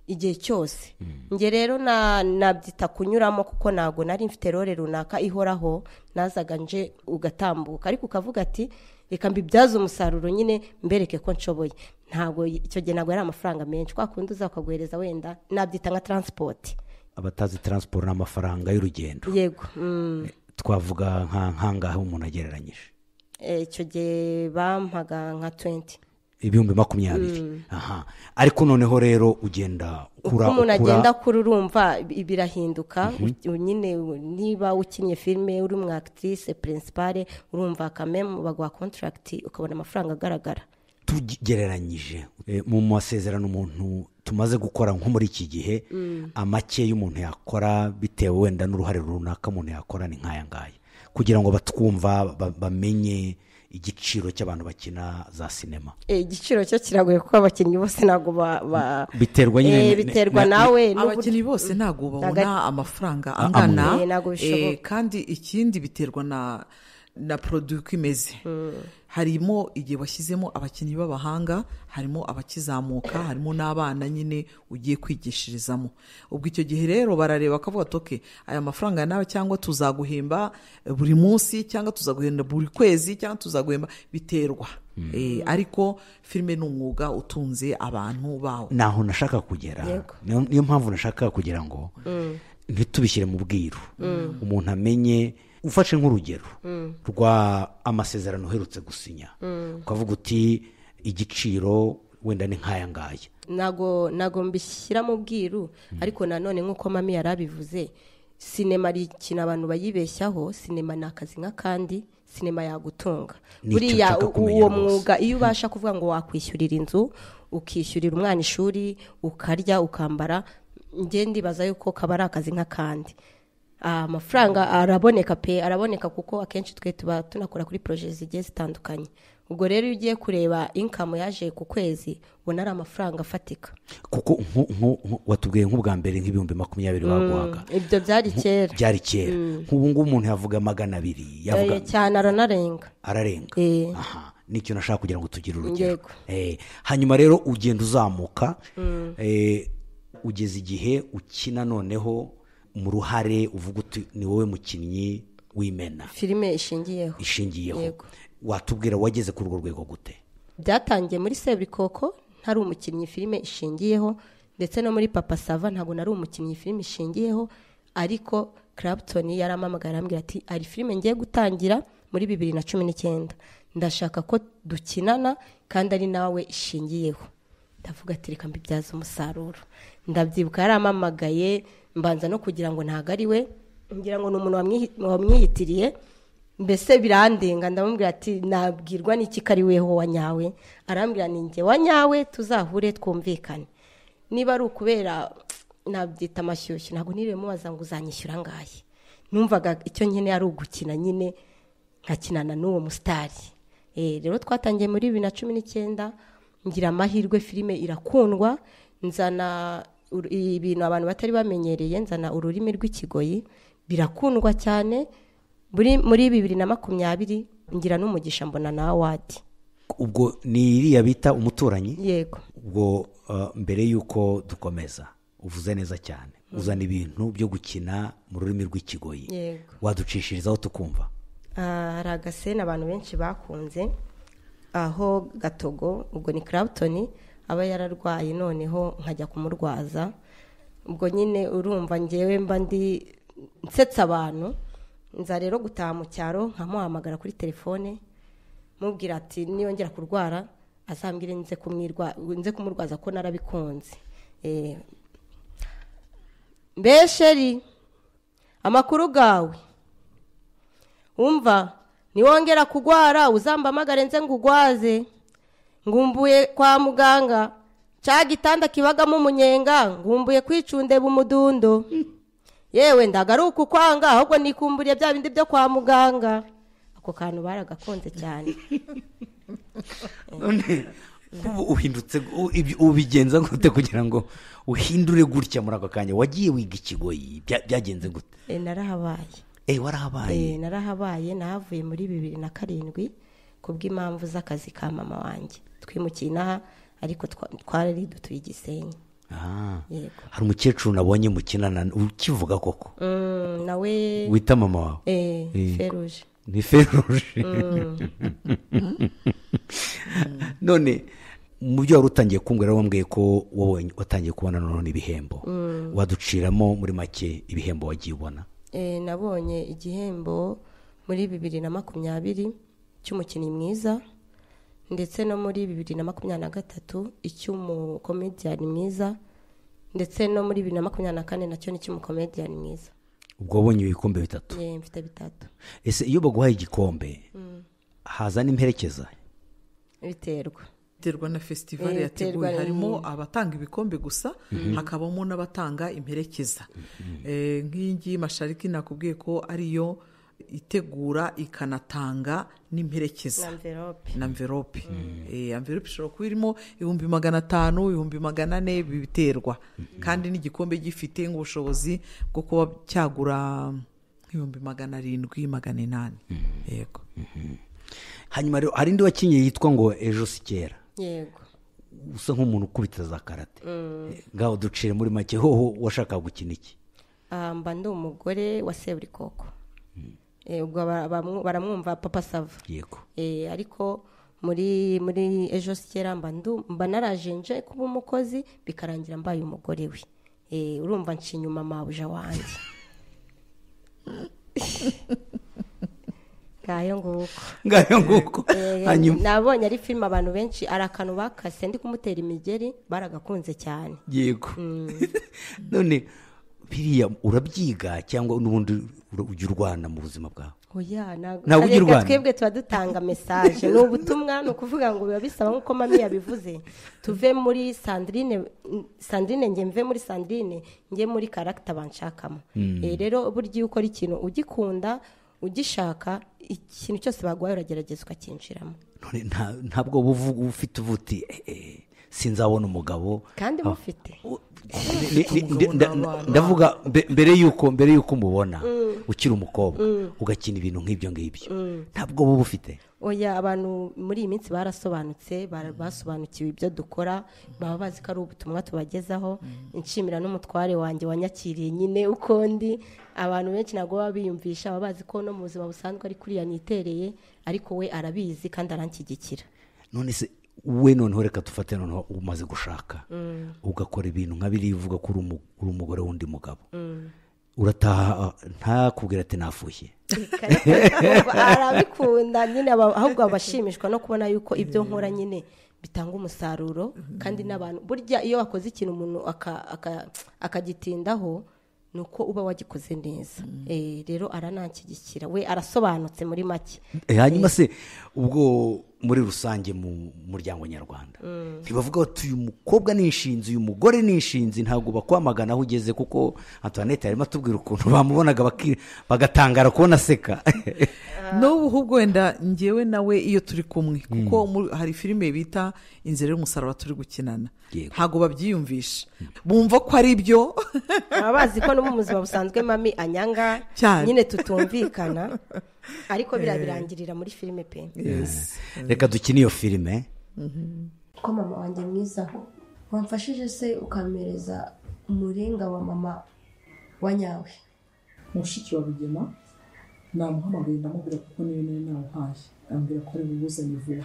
igihe cyose. Nge rero nabyita kunyuramo, kuko nago nari mfite role runaka ihoraho, nazaga nje ugatambuka, ariko ukavuga ati reka mbibyaza umusaruro nyine mbereke ko nshoboye. Ntago icyo gihe nago yari amafaranga menshi, kwa kundi uzakaguhereza wenda nabyita nka transport. Abatazi transport n'amafaranga y'urugendo. Yego. Twavuga nkangahe umuntu agereranyije? Icyo gihe bampaga nka 20. 20,000. Ariko noneho rero ugenda ukura umuntu agenda kururumva birahinduka. Nyine niba ukinnye filme uri mu actrice principale, urumva kameme bagwa contract ukabona amafaranga agaragara. Tugereranyije mu masezerano umuntu tumaze gukora nko muri iki gihe, amake y'umuntu yakora bitewe wenda n'uruhare runaka umuntu yakora ni nkaya ngaya, kugira ngo batwumva bamenye igiciro cy'abantu bakina za sinema. Igiciro cyo kiragoye kuko abakinnyi bose nago biterwa nyine biterwa nawe abakinnyi bose nago babona amafaranga angana, kandi ikindi biterwa na produit imeze. Harimo igihe washyizemo abakinnyi b'abahanga, harimo abakizamuka, harimo n'abana nyine ugiye kwigishirizamo. Ubwo icyo gihe rero barareba bakavuga ati aya mafaranga nawe cyangwa tuzaguhemba buri munsi, cyangwa tuzaguhemba buri kwezi, cyangwa tuzaguhemba, biterwa. Ariko filime ni umwuga utunze abantu bawo. Naho nashaka kugera, niyo mpamvu nashaka kugira ngo ntitubishyire mu bwiru, umuntu amenye. Ufashe nk'urugero rwa amasezerano uherutse gusinya, ukavuga uti igiciro wenda ni nkaya ngaya. Nago mbishyira mu bwiru, ariko nanone nk'uko mami yarabivuze, sinema ari ikintu abantu bayibeshyaho. Sinema ni akazi nk'akandi, sinema yagutunga. Buriya uwo mwuga iyo ubasha kuvuga ngo wakwishyurira inzu, ukishyurira umwana ishuri, ukarya, ukambara, njye ndibaza yuko kaba ari akazi nk'akandi. Amafaranga araboneka kuko akenshi twe tuba tunakora kuri projet zigiye zitandukanye. Ubwo rero iyo ugiye kureba income yaje ku kwezi, ubona ari amafaranga afatika. Kuko watubwiye nk'ubwa mbere nk'ibihumbi 20 baguhaga. Ibyo byari kera. Nk'ubu ngubu umuntu yavuga 200, yavuga cyane ararenga. Nicyo nashaka kugira ngo tugire urugero. Hanyuma rero ugenda uzamuka, ugeze igihe ukina noneho mu ruhare, uvuga uti ni wowe mukinnyi w'imena filime ishingiyeho. Watubwira wageze ku urwo rwego gute? Byatangiye muri Seburikoko ntari umukinnyi filime ishingiyeho, ndetse no muri Papa Sava ntabwo nari umukinnyi filime ishingiyeho, ariko Clapton yaramamagara arambwira ati ari filime ngiye gutangira muri 2019, ndashaka ko dukinana kandi ari nawe ishingiyeho. Ndavuga ati reka mbibyaza umusaruro. Ndabyibuka yaramamagaye, mbanza no kugira ngo ntago ari we, ngira ngo n'umuntu wamwiyitiriye, mbese birandenga. Ndamubwira ati nabwirwa n'iki kari weho wanyawe? Arambwira ni nge wanyawe, tuzahure twumvikane. Niba ari ukubera nabyita amashyushyu, ntago niriwe mubaza ngo uzanyishyura ngahe. Numvaga icyo nyine ari ugukina nyine nkakinana n'uwo mustari. Rero twatangiye muri 2019, ngira amahirwe filime irakundwa, nzana ibintu abantu batari bamenyereye, nzana ururimi rw'ikigoyi, birakundwa cyane. Muri 2020 ngira n'umugisha mbona na award. Ubwo ni iriya bita umuturanyi? Yego. Ubwo mbere yuko dukomeza, uvuze neza cyane, uzana ibintu byo gukina mu rurimi rw'ikigoyi. Yego. Waducishirizaho tukumva? Hari agasena abantu benshi bakunze, aho Gatogo, ubwo ni Clapton, aba yararwaye noneho nkajya kumurwaza. Ubwo nyine urumva ngewe mba ndi nsetsa abantu, nza rero gutaha mu cyaro nkamuhamagara kuri telefone, mubwira ati niyongera kurwara azambwire nze kumurwaza ko narabikunze. Mbesheri amakuru gawe umva niwongera kugwara uzambamagare nze ngugwaze ngumbuye kwa muganga ca gitanda kibagamo umunyenga ngumbuye kwicunde bumudundo yewe ndagaruka kwanga ahubwo nikumburiye bya bindi byo kwa muganga ako kantu baragakonze cyane none uhindutse ubigenza gute kugira ngo uhindure gutya muri ako kanya wagiye wiga ikigoyi byagenze gute narahabaye warahabaye narahabaye nahavuye muri 2007 kubw'impamvu z'akazi ka mama wanjye twimukiye inaha ariko twari dutuye Gisenyi. Hari umukecuru nabonye mukinana ukivuga koko nawe wita mama wawe Feruje ni Feruje none mu byo wari utangiye kumbwira wambwiye ko watangiye kubona none ibihembo waduciramo muri make ibihembo wagiye ubona nabonye igihembo muri 2020 cy'umukinnyi mwiza ndetse no muri 2023 icy'umukomedian mwiza ndetse no muri 2024 nacyo ni cy'umukomedian mwiza. Ubwo wabonye ibikombe bitatu? Mfite bitatu. Ese iyo baguhaye igikombe haza n'imperekeza? Biterwa na festival yateguye, harimo abatanga ibikombe gusa hakabamo n'abatanga imperekeza. Nk'ingi Mashariki nakubwiye ko ariyo itegura ikanatanga n'imperekeza na envelope. Envelope ishobora kuba irimo 500,000, 400,000 biterwa, kandi n'igikombe gifite ubushobozi bwo kuba cyagura 700,000, 800. Yego. Hanyuma hari indi wakinye yitwa ngo Ejo Sikera. Yego. Usa nk'umuntu ukubita za karate. Ngaho ducire muri make hoho washaka gukina iki? Mba ndi umugore wa Seburikoko. Ubwo baramwumva Papa Sava. Yego. Ariko muri Ejo Sikera mba narajenje kuba umukozi bikarangira mbaye umugore we. Urumva nshinyuma mabuja wanjye. Ngayo nguko. Nabonye ari film abantu benshi arakanu bakase ndi kumutera imigeri baragakunze cyane. Yego. None biriya urabyiga cyangwa n'ubundi ujya urwana mu buzima bwawe? Oya ntabwo twebwe tuba dutanga message n'ubutumwa no kuvuga ngo biba bisaba nkuko mami yabivuze tuve muri Sandrine nge mve muri Sandrine nge muri character banshakamo. Rero buryo ukora ikintu ugikunda ugishaka ikintu cyose bagwaye uragerageza ukakinjiramo. None ntabwo buvuga ufite uvuti sinzabona umugabo kandi mufite ndavuga mbere yuko mubona ukiri umukobwa ugakina ibintu nk'ibyo ngibyo ntabwo buba ufite? Oya abantu muri iyi minsi barasobanutse basobanukiwe ibyo dukora baba bazi ko ari ubutumwa tubagezaho. Nshimira n'umutware wanjye wanyakiriye nyine uko ndi. Abantu benshi ntabwo baba biyumvisha baba bazi ko no mu buzima busanzwe ari kuriya nitereye ariko we arabizi kandi aranshyigikira. None se we noneho reka dufate noneho umaze gushaka ugakora ibintu nka biri uvuga ko uri umugore w'undi mugabo urataha ntakubwira ati nafushye? Arabikunda nyine ahubwo abashimishwa no kubona yuko ibyo nkora nyine bitanga umusaruro kandi n'abantu burya iyo wakoze ikintu umuntu akagitindaho nuko uba wagikoze neza. Rero arananshyigikira we arasobanutse muri make. Hanyuma se ubwo muri rusange mu muryango nyarwanda ntibavuga bati uyu mukobwa nishinze uyu mugore nishinze ntabwo bakwamagana aho ugeze? Kuko Antoinette arimo atubwira ukuntu bamubonaga bagatangara kubona seka. N'ubu ahubwo wenda ngewe nawe iyo turi kumwe kuko hari filime bita Inzira y'umusaraba turi gukinana ntabwo babyiyumvisha bumva ko ari byo abazi ko no mu buzima busanzwe mami anyanga nyine tutumvikana ariko birangirira muri filime pe. Reka dukine iyo filime. Ko mama wanjye mwiza wamfashije se ukamereza umuringa wa mama wa nyawe mushiki wa Rugema namuhamagaye ndamubwira kuko niyo nawuhaye ambwira ko ari buzanye vuba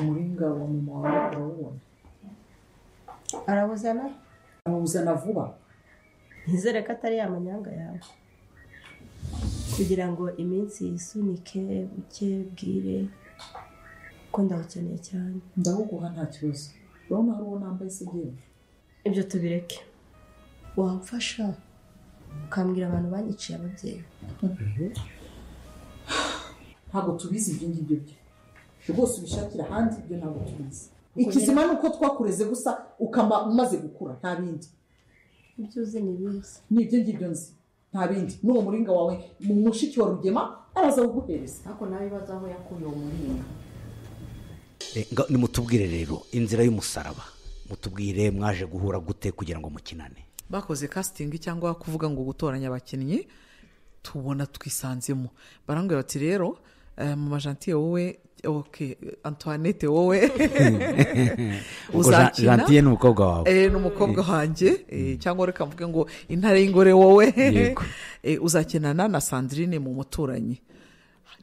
umuringa wa mama wawe arawuzana vuba. Nizere ko atari amanyanga yawe kugira ngo iminsi yisunike buke bwire ko ndawukeneye cyane. Ndaguha nta kibazo urabona hari uwo nambaye se ngewe. Ibyo tubireke wamfasha ukambwira abantu banyiciye ababyeyi. ntabwo tubizi ibyo ngibyo byo rwose ubishakira ahandi, ibyo ntabwo tubizi. Ikizima ni uko twakureze gusa ukama umaze gukura, nta bindi. Ibyo uzi ni ibizi. Ni ibyo ngibyo nzi, nta bindi. N'uwo muringa wawe mu mushiki wa Rugema araza kuguhereza. Ariko nawe ibaza aho yakuye uwo muringa. Nimutubwire rero inzira y'umusaraba, mutubwire mwaje guhura gute kugira ngo mukinane. Bakoze casting cyangwa kuvuga ngo gutoranya abakinnyi, tubona twisanzemo. Barambwira bati rero mu Gentil wowe, okay, Antoinette wowe uzakina. Gentil n'umukobwa wawe. N'umukobwa wanjye, cyangwa reka mvuge ngo intare y'ingore wowe. Uzakinana na Sandrine mu muturanyi.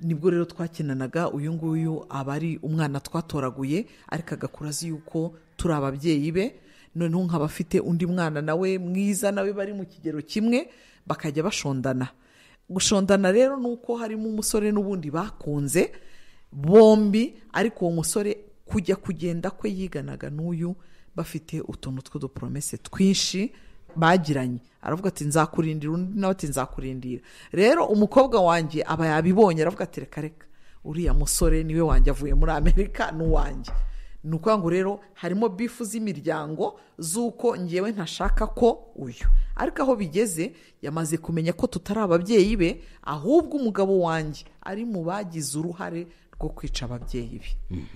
Nibwo rero twakinanaga. Uyu nguyu aba ari umwana twatoraguye, ariko agakura azi yuko turi ababyeyi be. Noneho nkaba afite undi mwana nawe mwiza, nawe bari mu kigero kimwe, bakajya bashondana. Gushondana rero nuko harimo umusore n'ubundi bakunze bombi, ariko uwo musore kujya kugenda kwe yiganaga n'uyu, bafite utuntu tw'udupromese twinshi bagiranye. Aravuga ati nzakurindira, undi nawe ati nzakurindira. Rero umukobwa wanjye aba yabibonye, aravuga ati reka uriya musore niwe wanjye, avuye muri Amerika n'uwanjye. Nuko ngo rero harimo bifu z'imiryango z'uko ngewe ntashaka ko uyu, ariko aho bigeze yamaze kumenya ko tutari ababyeyi be, ahubwo umugabo wanjye ari mu bagize uruhare rwo kwica ababyeyi be.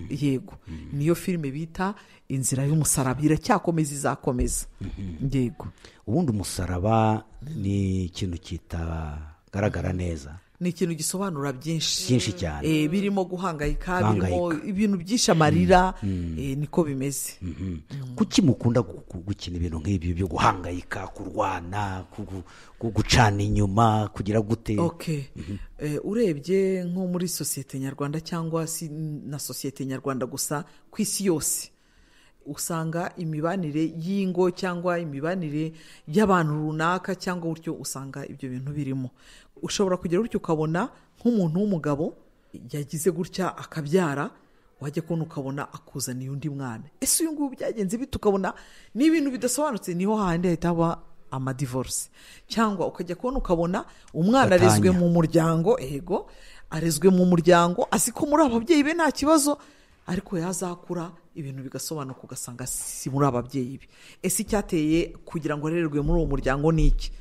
Yego, niyo filime bita Inzira y'umusaraba, iracyakomeza, izakomeza. Yego, ubundi umusaraba ni ikintu kitagaragara neza, ni ikintu gisobanura byinshi cyane, birimo guhangayika, birimo ibintu byinshi, amarira, niko bimeze. Kuki mukunda gukina ibintu nk'ibi byo guhangayika, kurwana, gucana inyuma, kugira gute? Urebye nko muri sosiyete nyarwanda, cyangwa si na sosiyete nyarwanda gusa, ku isi yose usanga imibanire y'ingo cyangwa imibanire y'abantu runaka cyangwa uburyo, usanga ibyo bintu birimo. Ushobora kugera utyo ukabona nk'umuntu w'umugabo yagize gutya akabyara, wajya kubona ukabona akuzaniye undi mwana. Ese uyu nguyu byagenze bite? Ukabona ni ibintu bidasobanutse. Niho handi hahita haba amadivorce. Cyangwa ukajya kubona ukabona umwana arezwe mu muryango, arezwe mu muryango, azi ko muri ababyeyi be nta kibazo, ariko yazakura ibintu bigasobanuka ugasanga si muri ababyeyi be. Ese icyateye kugira ngo arererwe muri uwo muryango ni iki?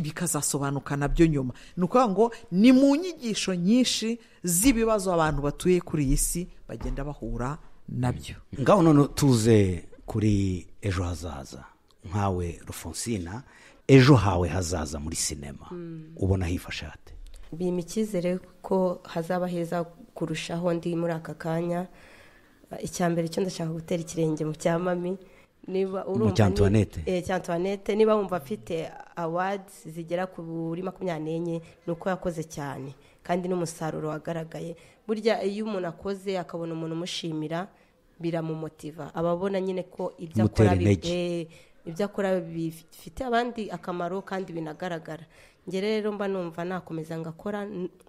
Bikazasobanuka nabyo nyuma. Ni ukuvuga ngo ni mu nyigisho nyinshi z'ibibazo abantu batuye kuri iyi si bagenda bahura nabyo. Ngaho none tuze kuri ejo hazaza. Nkawe Rufonsina, ejo hawe hazaza muri sinema ubona hifashe hate? Bima icyizere ko hazaba heza kurushaho ndi muri aka kanya. Icyambere cyo ndashaka gutera ikirenge mu cya mami. Niba urumva Antoinette, niba wumva afite awards zigera kuri 24, nuko yakoze cyane kandi n'umusaruro wagaragaye. Burya iyo umuntu akoze akabona umuntu umushimira, biramumotiva, ababona nyine ko ibyo akora bifite abandi akamaro kandi binagaragara. Nge rero mba numva nakomeza ngakora,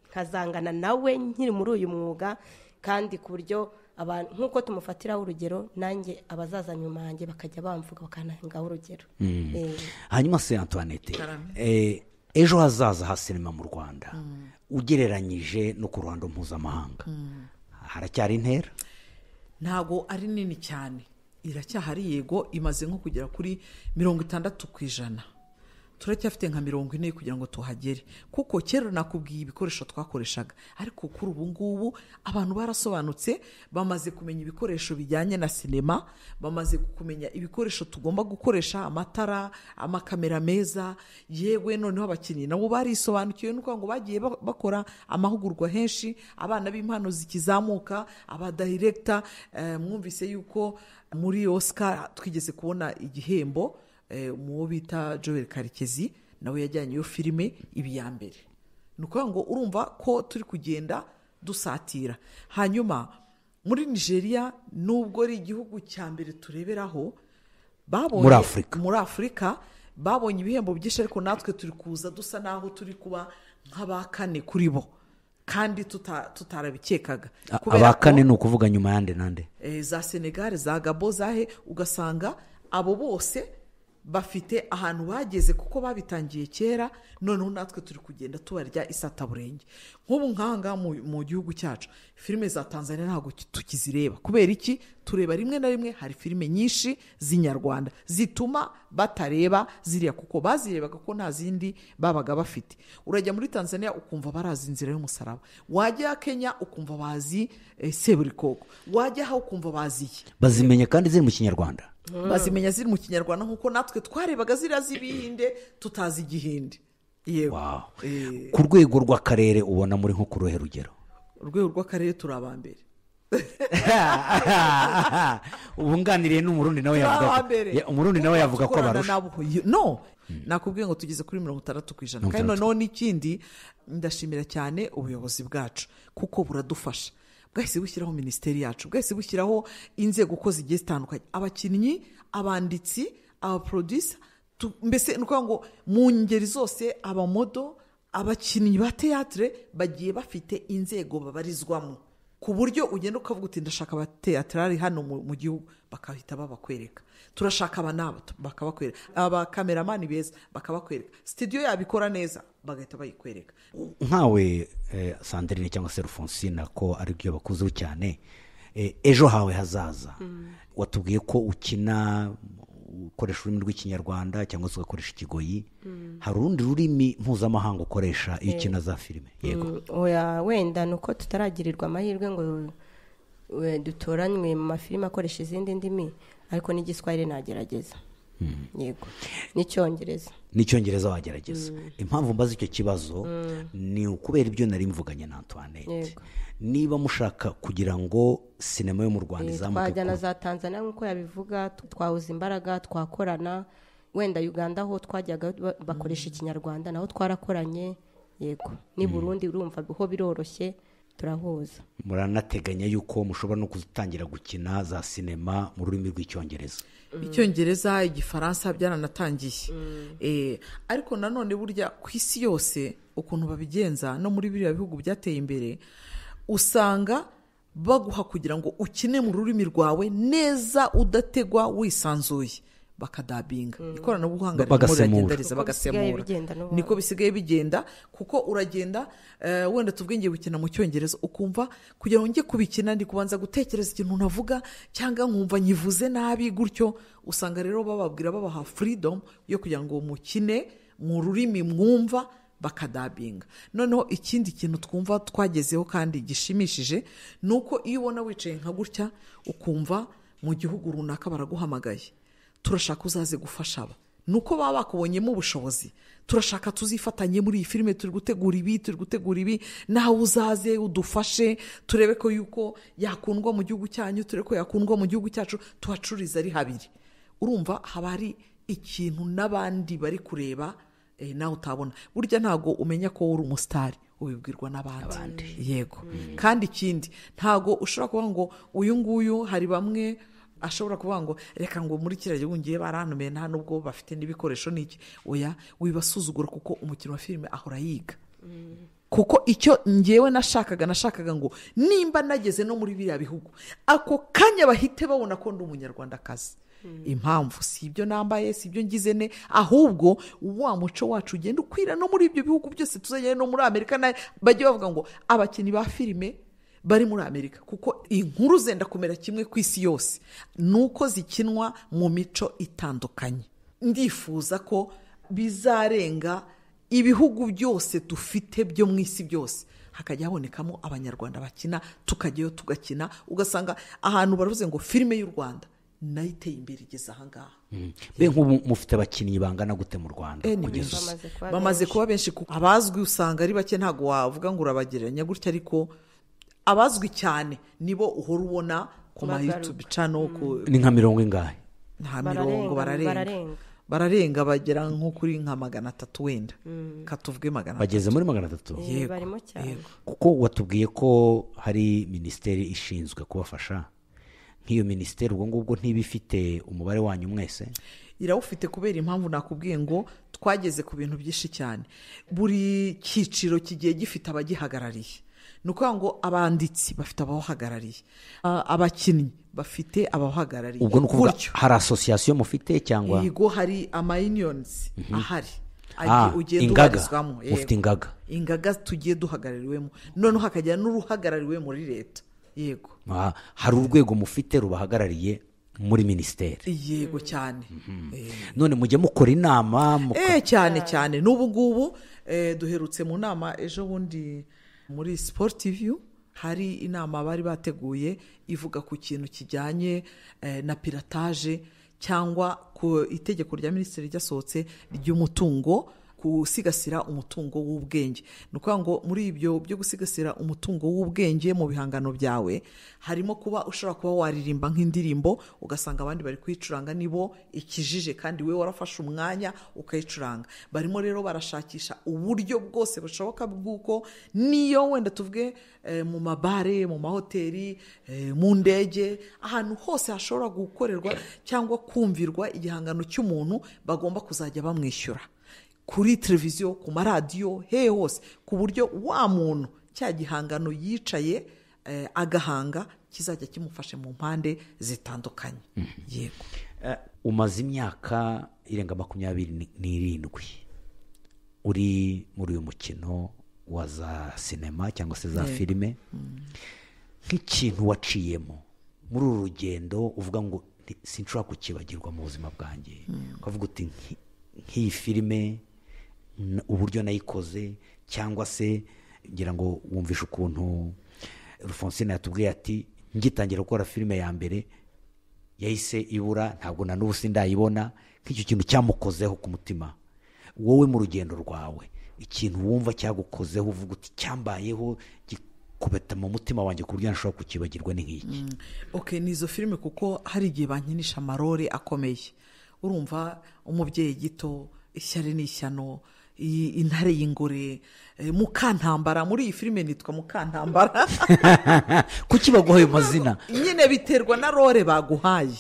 nkazangana nawe nkiri muri uyu mwuga, kandi ku buryo abantu nkuko tumufatiraho urugero, nanjye abazaza nyuma yanjye bakajya bamvuga bakanangaho urugero. Hanyuma se Antoinette, ejo hazaza ha sinema mu Rwanda ugereranyije no ku ruhando mpuzamahanga, haracyari intera? Ntago ari nini cyane, iracyahari. Yego, imaze nko kugera kuri 60%. Turacyafite nka 40 kugira ngo tuhagere, kuko kera nakubwiye ibikoresho twakoreshaga, ariko kuri ubu ngubu abantu barasobanutse, bamaze kumenya ibikoresho bijyanye na sinema, bamaze kumenya ibikoresho tugomba gukoresha, amatara, amakamera meza. Yewe noneho abakinnyi nabo barisobanukiwe, nuko ngo bagiye bakora amahugurwa henshi, abana b'impano zikizamuka, abadirector. Mwumvise yuko muri Oscar twigeze kubona igihembo mu bita Joel Karekezi, nawe yajyanye iyo filime ibi ya mbere. Nuko ngo urumva ko turi kugenda dusatira. Hanyuma muri Nigeria, nubwo ari igihugu cya mbere tureberaho, babonye muri Afrika babonye ibihembo byinshi, ariko natwe turi kuza dusa naho turi kuba nk'abakane kuri bo, kandi tutarabikekaga. Abakane ni ukuvuga nyuma yande nande? Za Senegal, za Gabo, zahe, ugasanga abo bose bafite ahantu bageze kuko babitangiye kera, noneho natwe turi kugenda tubarya isataburenge. Nk'ubu nk'ahangaha mu gihugu cyacu filime za Tanzania ntabwo tukizireba. Kubera iki? Tureba rimwe na rimwe hari filime nyinshi z'inyarwanda zituma batareba ziriya kuko bazirebaga ko nta zindi babaga bafite. Urajya muri Tanzania ukumva barazi inzira y'umusaraba, wajya Kenya ukumva bazi Seburikoko, wajya aho ukumva baziye, bazimenya kandi ziri mu kinyarwanda. bazimenya ziri mu kinyarwanda nk'uko natwe twarebaga ziriya z'ibihinde tutazi igihinde. Yego. Wow. Ku rwego rw'akarere ubona muri nko ku ruhe rugero? Urwego rw'akarere turi abambere. ubunganiriye n'umurundi nawe yavuga ko barusha. No, nakubwiye ngo tugeze kuri 60%. Kandi noneho n'ikindi ndashimira cyane ubuyobozi bwacu kuko buradufasha. Bwahise bushyiraho minisiteri yacu, bwahise bushyiraho inzego uko zigiye zitandukanye, abakinnyi, abanditsi, abaproducer, mbese ni ukuvuga ngo mu ngeri zose, abamodo, abakinnyi ba teatre bagiye bafite inzego babarizwamo, ku buryo ugenda ukavuga uti ndashaka abateatrari hano mu gihugu, bakahita babakwereka. Turashaka abanaba bakabakwereka, abakameramani beza bakabakwereka, studio yabikora neza bagahita bayikwereka. Nkawe Sandrine cyangwa se Rufonsina ko ari byo bakuzeho cyane, ejo hawe hazaza watubwiye ko ukina ukoresha ururimi rw'ikinyarwanda cyangwa se ugakoresha ikigoyi, hari urundi rurimi mpuzamahanga ukoresha iyo ukina za filime? Yego. Oya, wenda nuko tutaragirirwa amahirwe ngo dutoranywe mu mafilime akoresha izindi ndimi, ariko n'igiswahili nagerageza. Yego. N'icyongereza wagerageza. Impamvu mbaza icyo kibazo ni ukubera ibyo nari mvuganye na Antoinette. Niba mushaka kugira ngo sinema yo mu Rwanda izamuke, twajyana za Tanzania nk'uko yabivuga, twahuza imbaraga, twakorana. Wenda Uganda ho twajyaga bakoresha ikinyarwanda, naho twarakoranye. Yego. Ni Burundi urumva ho biroroshye, turahuza. Muranateganya yuko mushobora no kuzitangira gukina za sinema mu rurimi rw'icyongereza? Icyongereza, Igifaransa byaranatangiye. Ariko nanone burya ku isi yose ukuntu babigenza, no muri biriya bihugu byateye imbere, usanga baguha kugira ngo ukine mu rurimi rwawe neza, udategwa, wisanzuye, bakadabinga. Ikoranabuhanga bagasemura, bagasemura. Niko bisigaye bigenda, kuko uragenda wenda tubwenge gukina mu cyongereza ukumva kugira ngo njye kubikina ndi kubanza gutekereza ikintu navuga, cyangwa nkumva nyivuze nabi gutyo. Usanga rero bababwira, babaha freedom yo kugira ngo mukine mu rurimi mwumva, bakadabinga. Noneho ikindi kintu twumva twagezeho kandi gishimishije nuko iyo ubona wicaye nka gutya ukumva mu gihugu runaka baraguhamagaye, turashaka uzaze gufasha aba, nuko baba bakubonyemo ubushobozi, turashaka tuzifatanye muri iyi filime, turi gutegura ibi, nawe uzaze udufashe, turebe ko yuko yakundwa mu gihugu cyanyu, turebe ko yakundwa mu gihugu cyacu, tuhacuriza ari habiri. Urumva haba hari ikintu n'abandi bari kureba nawe utabona. Burya ntago umenya ko uri umusitari, ubibwirwa n'abandi. Yego. Kandi ikindi ntago ushobora kuvuga ngo uyu nguyu, hari bamwe ashobora kuvuga ngo reka ngo muri kiriya gihugu ngiye barantumiye nta nubwo bafite n'ibikoresho n'iki. Oya, wibasuzugura kuko umukino wa filime ahora yiga. Kuko icyo ngewe nashakaga ngo nimba nageze no muri biriya bihugu, ako kanya bahite babona ko ndi umunyarwandakazi. Impamvu si ibyo nambaye, si ibyo ngize ne, ahubwo wa muco wacu ugenda ukwira no muri ibyo bihugu byose, tuzagenda no muri Amerika, bajye bavuga ngo abakinnyi ba filime bari muri Amerika, kuko inkuru zenda kumera kimwe ku isi yose, nuko zikinwa mu mico itandukanye. Ndifuza ko bizarenga ibihugu byose dufite byo mu isi byose, hakajya habonekamo abanyarwanda bakina, tukajyayo tugakina, ugasanga ahantu baravuze ngo filime y'u Rwanda nayo iteye imbere igeze ahangaha. Be nk'ubu mufite abakinnyi bangana gute mu Rwanda? Bamaze kuba benshi, kuko abazwi usanga ari bake, ntago wavuga ngo urabagereranya gutya, ariko abazwi cyane nibo uhora ubona ku ma YouTube channel. Ni nka 100 ingahe? Nta 100 bararenga, bagera nko kuri nka 300 wenda. Katuvuge 300. Bageze muri 300? Barimo cyane. Kuko watubwiye ko hari minisiteri ishinzwe kubafasha. Nk'iyo minisiteri ubwo ngubwo ntibifite umubare wanyu mwese? Irawufite, kubera impamvu nakubwiye ngo twageze ku bintu byinshi cyane. Buri cyiciro kigiye gifite abagihagarariye. ni ukuvuga ngo abanditsi bafite ababahagarariye, abakinnyi bafite ababahagarariye. ubwo ni ukuvuga hari asosiyasiyo mufite cyangwa yego hari amayuniyonizi ahari ugiye ingaga duharizwamo. ufite ingaga tugiye duhagarariwemo, noneho hakajya n'uruhagarariwe muri leta. Yego hari urwego mufite rubahagarariye muri minisiteri. yego cyane. none mujye mukora inama cyane n'ubu ngubu duherutse mu nama ejo bundi muri Sportiview, hari inama bari bateguye ivuga ku kintu kijyanye na piratage cyangwa ku itegeko rya minisitiri ryasohotse ry'umutungo, gusigasira umutungo w'ubwenge. Ni ukuvuga ngo muri ibyo byo gusigasira umutungo w'ubwenge mu bihangano byawe harimo kuba ushobora kuba waririmba nk'indirimbo ugasanga abandi bari kuyicuranga nibo ikijije kandi we warafashe umwanya ukayicuranga. Barimo rero barashakisha uburyo bwose bushoboka bw'uko niyo wenda tuvuge mu mabare, mu mahoteli, mu ndege, ahantu hose hashobora gukorerwa cyangwa kumvirwa igihangano cy'umuntu bagomba kuzajya bamwishyura, kuri televiziyo, ku maradiyo, hehe hose, ku buryo wa muntu cya gihangano yicaye agahanga kizajya kimufashe mu mpande zitandukanye. Yego. umaze imyaka irenga 27 uri muri uyu mukino wa za sinema cyangwa se za filime. nk'ikintu waciyemo muri uru rugendo uvuga ngo sinshobora kukibagirwa mu buzima bwanjye, ukavuga uti nk'iyi filime uburyo nayikoze, cyangwa se ngira ngo wumvishe ukuntu Rufonsine yatubwiye ati ngitangira gukora filime ya mbere yahise ibura, ntabwo na n'ubu sindayibona. nk'icyo kintu cyamukozeho ku mutima, wowe mu rugendo rwawe ikintu wumva cyagukozeho uvuga uti cyambayeho gikubeta mu mutima wanjye ku buryo ntashobora kukibagirwa, ni nk'iki? ni izo filime kuko hari igihe bankinisha amarore akomeye. urumva umubyeyi gito, ishyari n'ishyano, intare y'ingore, Mukantambara. muri iyi filime nitwa Mukantambara. kuki baguhaye amazina? nyine biterwa na role baguhaye.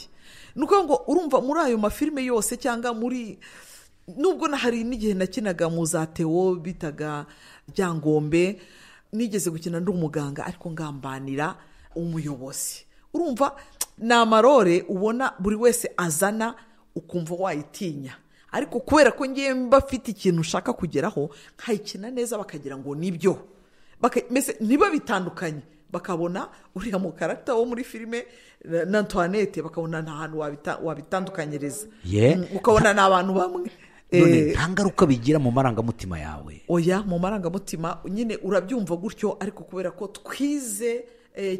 ni ukuvuga ngo urumva muri ayo mafilime yose cyangwa muri, nubwo hari n'igihe nakinaga mu za Theo bitaga Ryangombe, nigeze gukina ndi umuganga ariko ngambanira umuyobozi. urumva ni amarore ubona buri wese azana ukumva wayitinya, ariko kubera ko ngiye mba mfite ikintu ushaka kugeraho nkayikina neza bakagira ngo nibyo, niba bitandukanye bakabona uriya mu karagita wo muri filime na Antoinette bakabona nta hantu wabitandukanyiriza, ukabona ni abantu bamwe. none nta ngaruka bigira mu marangamutima yawe? oya, mu marangamutima nyine urabyumva gutyo, ariko kubera ko twize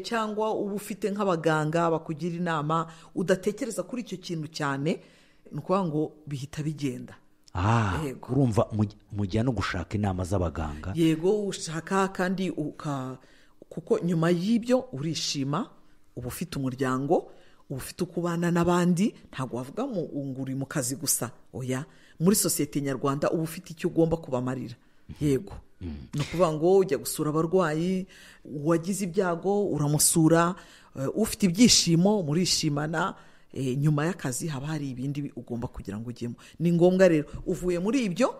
cyangwa uba ufite nk'abaganga bakugira inama udatekereza kuri icyo kintu cyane, ni ukuvuga ngo bihita bigenda. urumva mujya no gushaka inama z'abaganga? yego, ushaka kandi kuko nyuma y'ibyo urishima, uba ufite umuryango, uba ufite uko ubana n'abandi. ntabwo wavuga ngo uri mu kazi gusa, oya, muri sosiyete nyarwanda uba ufite icyo ugomba kubamarira. yego, ni ukuvuga ngo ujya gusura abarwayi, uwagize ibyago uramusura, ufite ibyishimo murishimana. nyuma y'akazi haba hari ibindi ugomba kugira ngo ujyemo. ni ngombwa rero uvuye muri ibyo,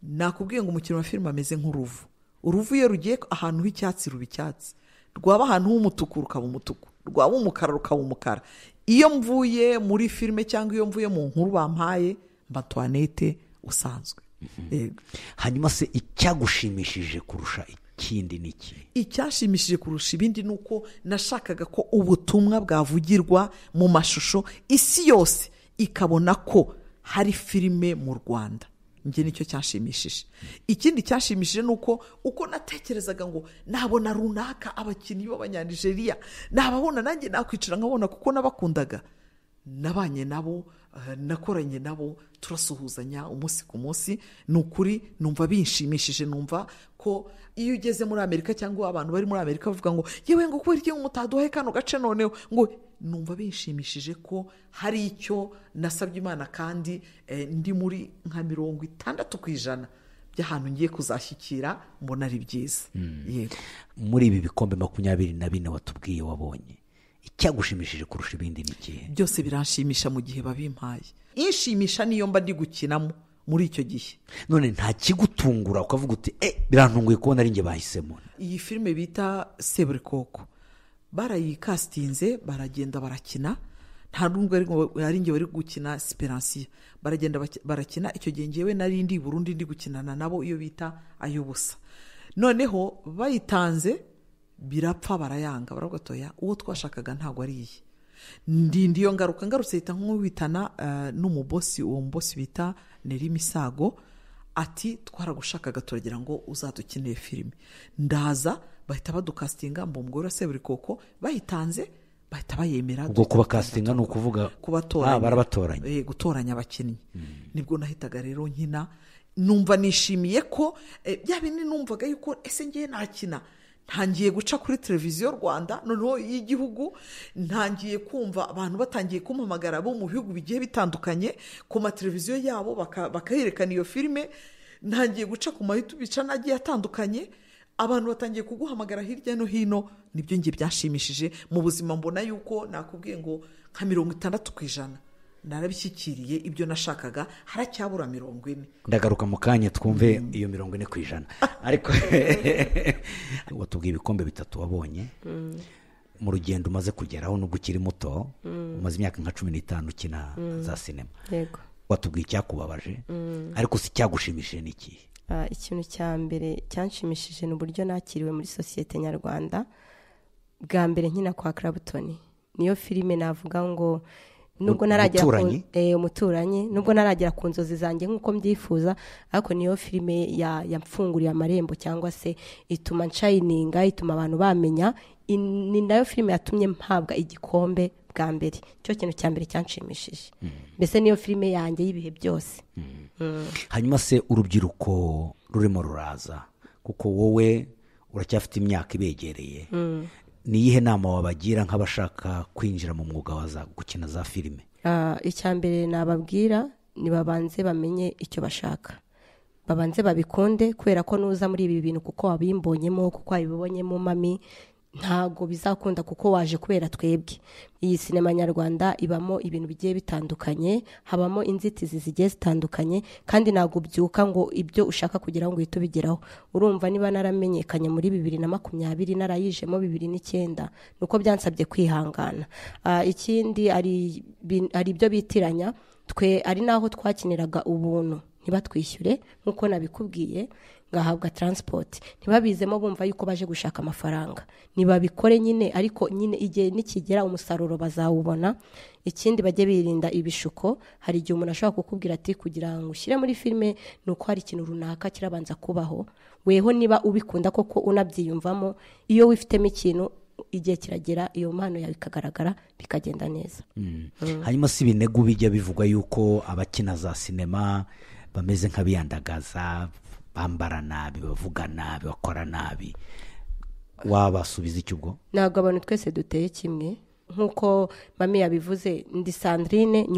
nakubwiye ngo umukino wa filime ameze nk'uruvu. uruvu iyo rugiye ahantu h'icyatsi ruba icyatsi, rwaba ahantu h'umutuku rukaba umutuku, rwaba umukara rukaba umukara. iyo mvuye muri filime cyangwa iyo mvuye mu nkuru bampaye mba Antoinette usanzwe. hanyuma se icyagushimishije kurusha ikindi ni iki? icyashimishije kurusha ibindi ni uko nashakaga ko ubutumwa bwavugirwa mu mashusho, isi yose ikabona ko hari filime mu Rwanda. njye nicyo cyashimishije. ikindi cyashimishije ni uko natekerezaga ngo nabona runaka abakinnyi b'abanyanigeriya, nababona nanjye nakwicara nkabona, kuko nabakundaga, nabanye nabo, nakoranye nabo, turasuhuzanya umunsi ku munsi. ni ukuri numva binshimishije. numva ko iyo ugeze muri Amerika cyangwa abantu bari muri Amerika bavuga ngo yewe ngo kubera iki mutaduhaye kano gace noneho, ngo numva binshimishije ko hari icyo nasabye Imana, kandi ndi muri nka 60% by'ahantu ngiye kuzashyikira, mbona ari byiza. yego, muri ibi bikombe 24 watubwiye wabonye, icyagushimishije kurusha ibindi ni ikihe? byose biranshimisha mu gihe babimpaye. inshimisha niyo mba ndi gukinamo muri icyo gihe. none nta kigutungura ukavuga uti birantunguye kubona ari njye bahisemo? Iyi filime bita Seburikoko barayikasitinze, baragenda barakina, nta nubwo ari njye wari gukina Siperansiya, baragenda barakina. Icyo gihe njyewe nari ndi Burundi ndi gukinana nabo iyo bita Ay'ubusa. Noneho bayitanze birapfa, barayanga, baravuga toya uwo twashakaga ntabwo ari iyi. Ndiyo ngarutse hita nk'uwitana n'umubosi, uwo mubosi bita Neri Misago, ati twaragushakaga turagira ngo uzadukinire filime. Ndaza bahita badukasitinga mu mugore wa Seburikoko, bayitanze bahita bayemera. Ubwo kuba castinga ni ukuvuga barabatoranya, gutoranya abakinnyi. Nibwo nahitaga rero nkina, numva nishimiye ko bya bindi numvaga yuko ese ngiye nakina. Ntangiye guca kuri televiziyo Rwanda noneho y'igihugu, ntangiye kumva abantu batangiye kumpamagara bo mu bihugu bigiye bitandukanye ku mateleviziyo yabo bakayerekana iyo filime. Ntangiye guca ku YouTube channel agiye atandukanye, abantu batangiye kuguhamagara hirya no hino. Nibyo ngiye byashimishije mu buzima, mbona yuko nakubwiye ngo nka 60% narabishyikiriye ibyo nashakaga, haracyabura 40. Ndagaruka mu kanya twumve iyo 40%. Ariko watubwiye ibikombe 3 wabonye mu rugendo umaze kugeraho nubwo ukiri muto, umaze imyaka nka 15 ukina za sinema. Yego. Watubwiye icyakubabaje, ariko si cyagushimishije niki? Ikintu cya mbere cyanshimishije ni uburyo nakiriwe muri sosiyete nyarwanda. Bwa mbere nkina kwa Clapton, niyo filime navuga ngo nubwo naragera umuturanyi, nubwo naragera ku nzozi zanjye nk'uko mbyifuza, ariko niyo filime yamfunguriye amarembo cyangwa se ituma nshayininga, ituma abantu bamenya. Ni nayo filime yatumye mpabwa igikombe bwa mbere. Cyo kintu cya mbere cyanshimishije. Mbese niyo filime yanjye y'ibihe byose. Hanyuma se urubyiruko rurimo ruraza, kuko wowe uracyafite imyaka ibegereye, ni iyihe nama wabagira nk'abashaka kwinjira mu mwuga wa gukina za filime? Icya mbere nababwira ni babanze bamenye icyo bashaka, babanze babikunde, kubera ko nuza muri ibi bintu kuko wabimbonyemo, kuko wabibonyemo mami, ntago bizakunda kuko waje kubera twebwe. Iyi sinema nyarwanda ibamo ibintu bigiye bitandukanye, habamo inzitizi zigiye zitandukanye, kandi ntago byuka ngo ibyo ushaka kugira ngo uhite ubigeraho. Urumva niba naramenyekanye muri 2020 narayijemo 2009, nuko byansabye kwihangana. Ikindi ari ibyo bitiranya, twe ari naho twakiniraga ubuntu ntibatwishyure nkuko nabikubwiye, ngahabwa transport. Ntibabizemo bumva yuko baje gushaka amafaranga, nibabikore nyine, ariko nyine igihe nikigera umusaruro bazawubona. Ikindi bajye birinda ibishuko. Hari igihe umuntu ashobora kukubwira ati kugira ngo ushyire muri filime nuko hari ikintu runaka kirabanza kubaho. Weho niba ubikunda koko unabyiyumvamo, iyo wifitemo ikintu, igihe kiragera iyo mpano yawe ikagaragara bikagenda neza. Hanyuma si ibinego bijya bivugwa yuko abakina za sinema bameze nk'abiyandagaza, bambara nabi, bavuga nabi, bakora nabi, wabasubiza iki ubwo? Ntabwo abantu twese duteye kimwe. Nkuko mami yabivuze, ndi Sandrine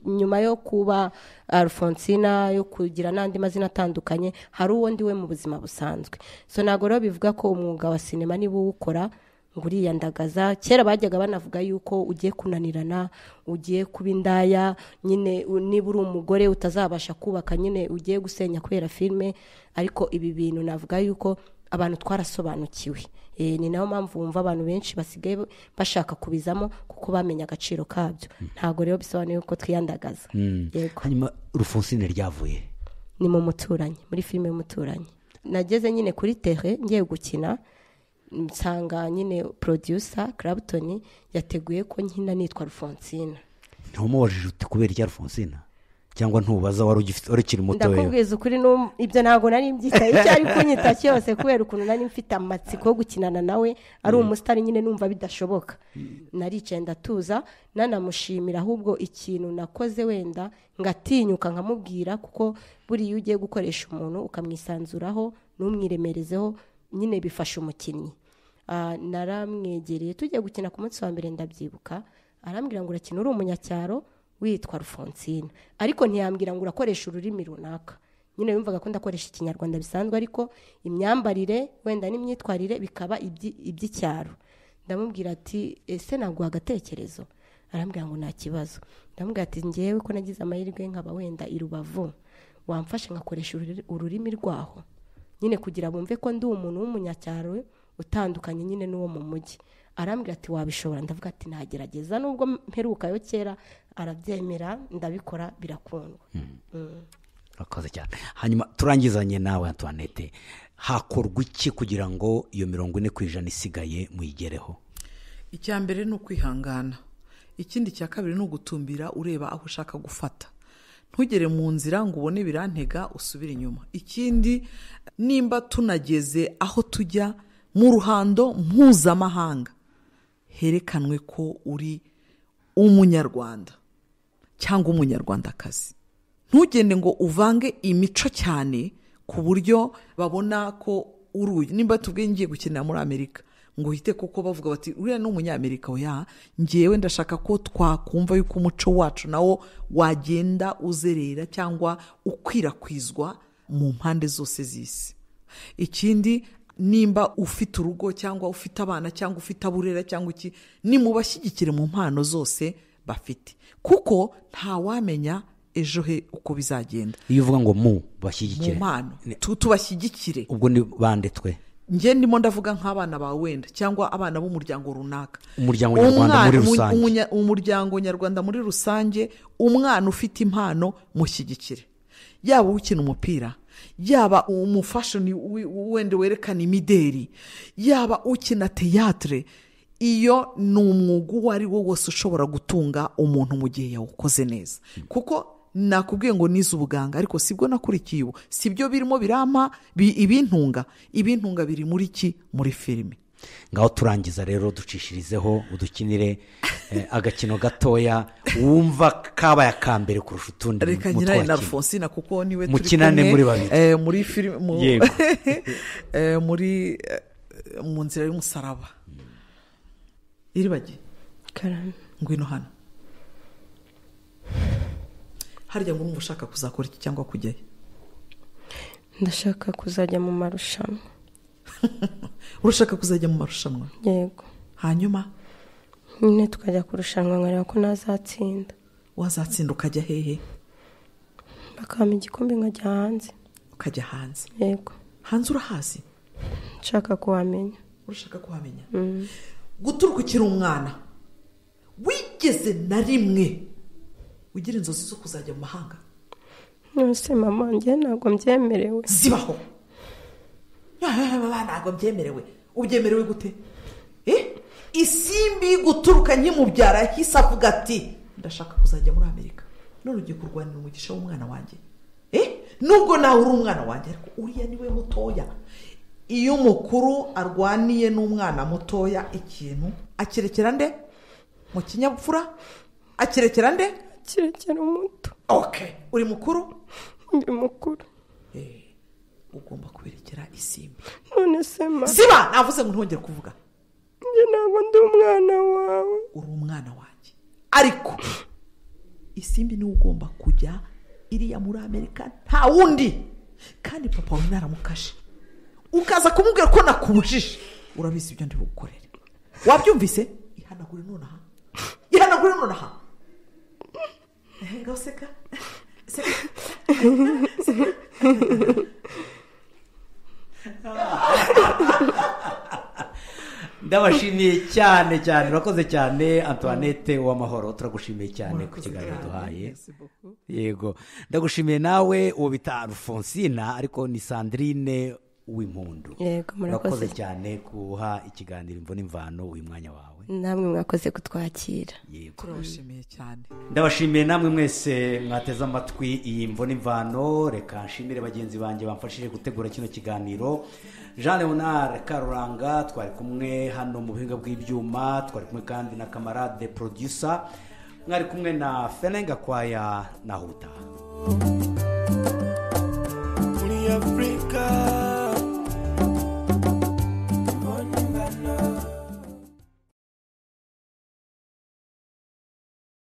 nyuma yo kuba Alfonsina, yo kugira n'andi mazina atandukanye, hari uwo ndi we mu buzima busanzwe. So ntabwo rero bivuga ko umwuga wa sinema niba uwukora ngo uriyandagaza. Kera bajyaga banavuga yuko ugiye kunanirana, ugiye kuba indaya, nyine niba uri umugore utazabasha kubaka, nyine ugiye gusenya kubera filime. Ariko ibi bintu navuga yuko abantu twarasobanukiwe. Ni nayo mpamvu wumva abantu benshi basigaye bashaka kubizamo kuko bamenya agaciro kabyo. Ntabwo rero bisobanuye ko twiyandagaza. Hanyuma Rufonsine ryavuye ni mu muturanyi, muri filime y'umuturanyi. Nageze nyine kuri terre ngiye gukina, nsanga nyine producer Clapton yateguye ko nkina nitwa Rufonsine. Ntumubajije uti kubera iki Rufonsine? Cyangwa ntubaza wari ukiri muto? Ndakubwiza ukuri ibyo ntago nari mbyitaye, icyo ari kunyita cyose kubera ukuntu nari mfite amatsiko yo gukinana nawe, ari umusitari nyine numva bidashoboka. Naricaye ndatuza, nanamushimira ahubwo ikintu nakoze, wenda ngatinyuka nkamubwira, kuko buri iyo ugiye gukoresha umuntu ukamwisanzuraho n'umwiremerezeho, nyine bifasha umukinnyi. Naramwegereye tugiye gukina ku munsi wa mbere, ndabyibuka, arambwira ngo urakina uri umunyacyaro witwa Rufonsine, ariko ntiyambwira ngo urakoresha ururimi runaka. Nyine yumvaga ko ndakoresha ikinyarwanda bisanzwe, ariko imyambarire wenda n'imyitwarire bikaba iby'icyaro. Ndamubwira ati ese naguha agatekerezo? Arambwira ngo nta kibazo. Ndamubwira ati ngewe ko nagize amahirwe nkaba wenda i Rubavu, wamfashe ngakoresha ururimi rwaho nyine kugira bumve ko ndi umuntu w'umunyacyaro utandukanye nyine n'uwo mu mujyi. Arambwira ati wabishobora, ndavuga ati nagerageza, nubwo mperukayo kera. Arabyemera, ndabikora, birakundwa. Urakoze cyane. Hanyuma turangizanye nawe Antoinette, hakorwa iki kugira ngo iyo 40% isigaye muyigereho? Icya mbere ni ukwihangana, ikindi cya kabiri ni ugutumbira ureba aho ushaka gufata, ntugere mu nzira ngo ubone birantega usubire inyuma. Ikindi, nimba tunageze aho tujya mu ruhando mpuzamahanga, herekanwe ko uri umunyarwanda cyangwa umunyarwandakazi. Ntugende ngo uvange imico cyane ku buryo babona ko uruye. Nimba tubwiye ngiye gukinira muri Amerika, ngo uhite koko bavuga bati uriya ni umunyamerika, oya, ngewe ndashaka ko twakumva yuko umuco wacu nawo wagenda uzerera cyangwa ukwirakwizwa mu mpande zose z'isi. Ikindi, nimba ufite urugo cyangwa ufite abana cyangwa ufite aburera cyangwa iki, ni mubashyigikire mu mpano zose bafite, kuko ntawamenya ejo he uko bizagenda. Iyo uvuga ngo mu bashyigikire, mu mpano tubashyigikire, ubwo ni bande twe? Nge ndimo ndavuga nk'abana ba wenda cyangwa abana b'umuryango runaka, umuryango nyarwanda muri rusange, umuryango nyarwanda muri rusange. Umwana ufite impano mushyigikire, yaba ukina umupira, yaba umufashoni wende werekana imideri, yaba ukina teatre. Iyo ni umwuga uwo ari wo wose ushobora gutunga umuntu mu gihe yawukoze neza. Kuko nakubwiye ngo nize ubuganga, ariko sibwo nakurikiye ubu, sibyo birimo birampa ibintunga biri muri ki, muri filime. Ngaho turangiza rero, ducishirizeho udukinire agakino gatoya wumva kabaye akambere kurusha utundi. Reka nyiraye na Alphonsine kuko niwe turi mukinane muri babiri muri filime muri mu nzira y'umusaraba. Iribage Karame, ngwino hano. Harya ngo ushaka kuzakora iki cyangwa kujyayo? Ndashaka kuzajya mu marushanwa. Urashaka kuzajya mu marushanwa? Yego. Hanyuma nyine tukajya kurushanwa nkareba ko nazatsinda. Wazatsinda ukajya hehe? Bakampa igikombe nkajya hanze. Ukajya hanze? Yego. Hanze urahazi? Nshaka kuhamenya. Urashaka kuhamenya? Guturuka ukiri umwana, wigeze na rimwe ugira inzozi zo kuzajya mu mahanga? Nose mama, njye ntabwo mbyemerewe. Zibaho. Ntabwo mbyemerewe. Ubyemerewe gute? Isimbi guturuka nkimubyara hisa avuga ati ndashaka kuzajya muri Amerika, none ugiye kurwanira umugisha w'umwana wanjye. Nubwo nawe uri umwana wanjye, ariko uriya niwe mutoya. Iyo umukuru arwaniye n'umwana mutoya ikintu, akirekera nde? Mu kinyabupfura akirekera nde? Akirekera umuto. Okay, uri mukuru? Ndi mukuru. Ugomba kubirekera isimbi. None se ma, ziba navuze ngo ntongere kuvuga. njye ntabwo ndi umwana wawe. Uri umwana wanjye, ariko isimbi ni ugomba kujya iriya muri Amerika, nta wundi. Kandi papa wawe naramukashe ukaza kumubwira ko nakubujije, urabizi ibyo ndi bugukorere. Wabyumvise? Ihanagure nonaha, ihanagure nonaha. Ngaho seka seka. Ndabashimiye cyane cyane, urakoze cyane Antoinette Uwamahoro, turagushimiye cyane ku kiganiro duhaye. Yego, ndagushimiye nawe uwo bita Alphonsine, ariko ni Sandrine Uwimpundu. Yego, murakoze cyane kuha ikiganiro Imvo n'Imvano uyu mwanya wawe. Namwe mwakoze kutwakira. Yego, turabashimiye cyane. Ndabashimiye namwe mwese mwateze amatwi iyi Imvo n'Imvano. Reka nshimire bagenzi banjye bamfashije gutegura kino kiganiro. Jean Leonard Karuranga twari kumwe hano mu buhinga bw'ibyuma, twari kumwe kandi na camarade producer, mwari kumwe na Felenga Kwaya na Huta. Muri Afrika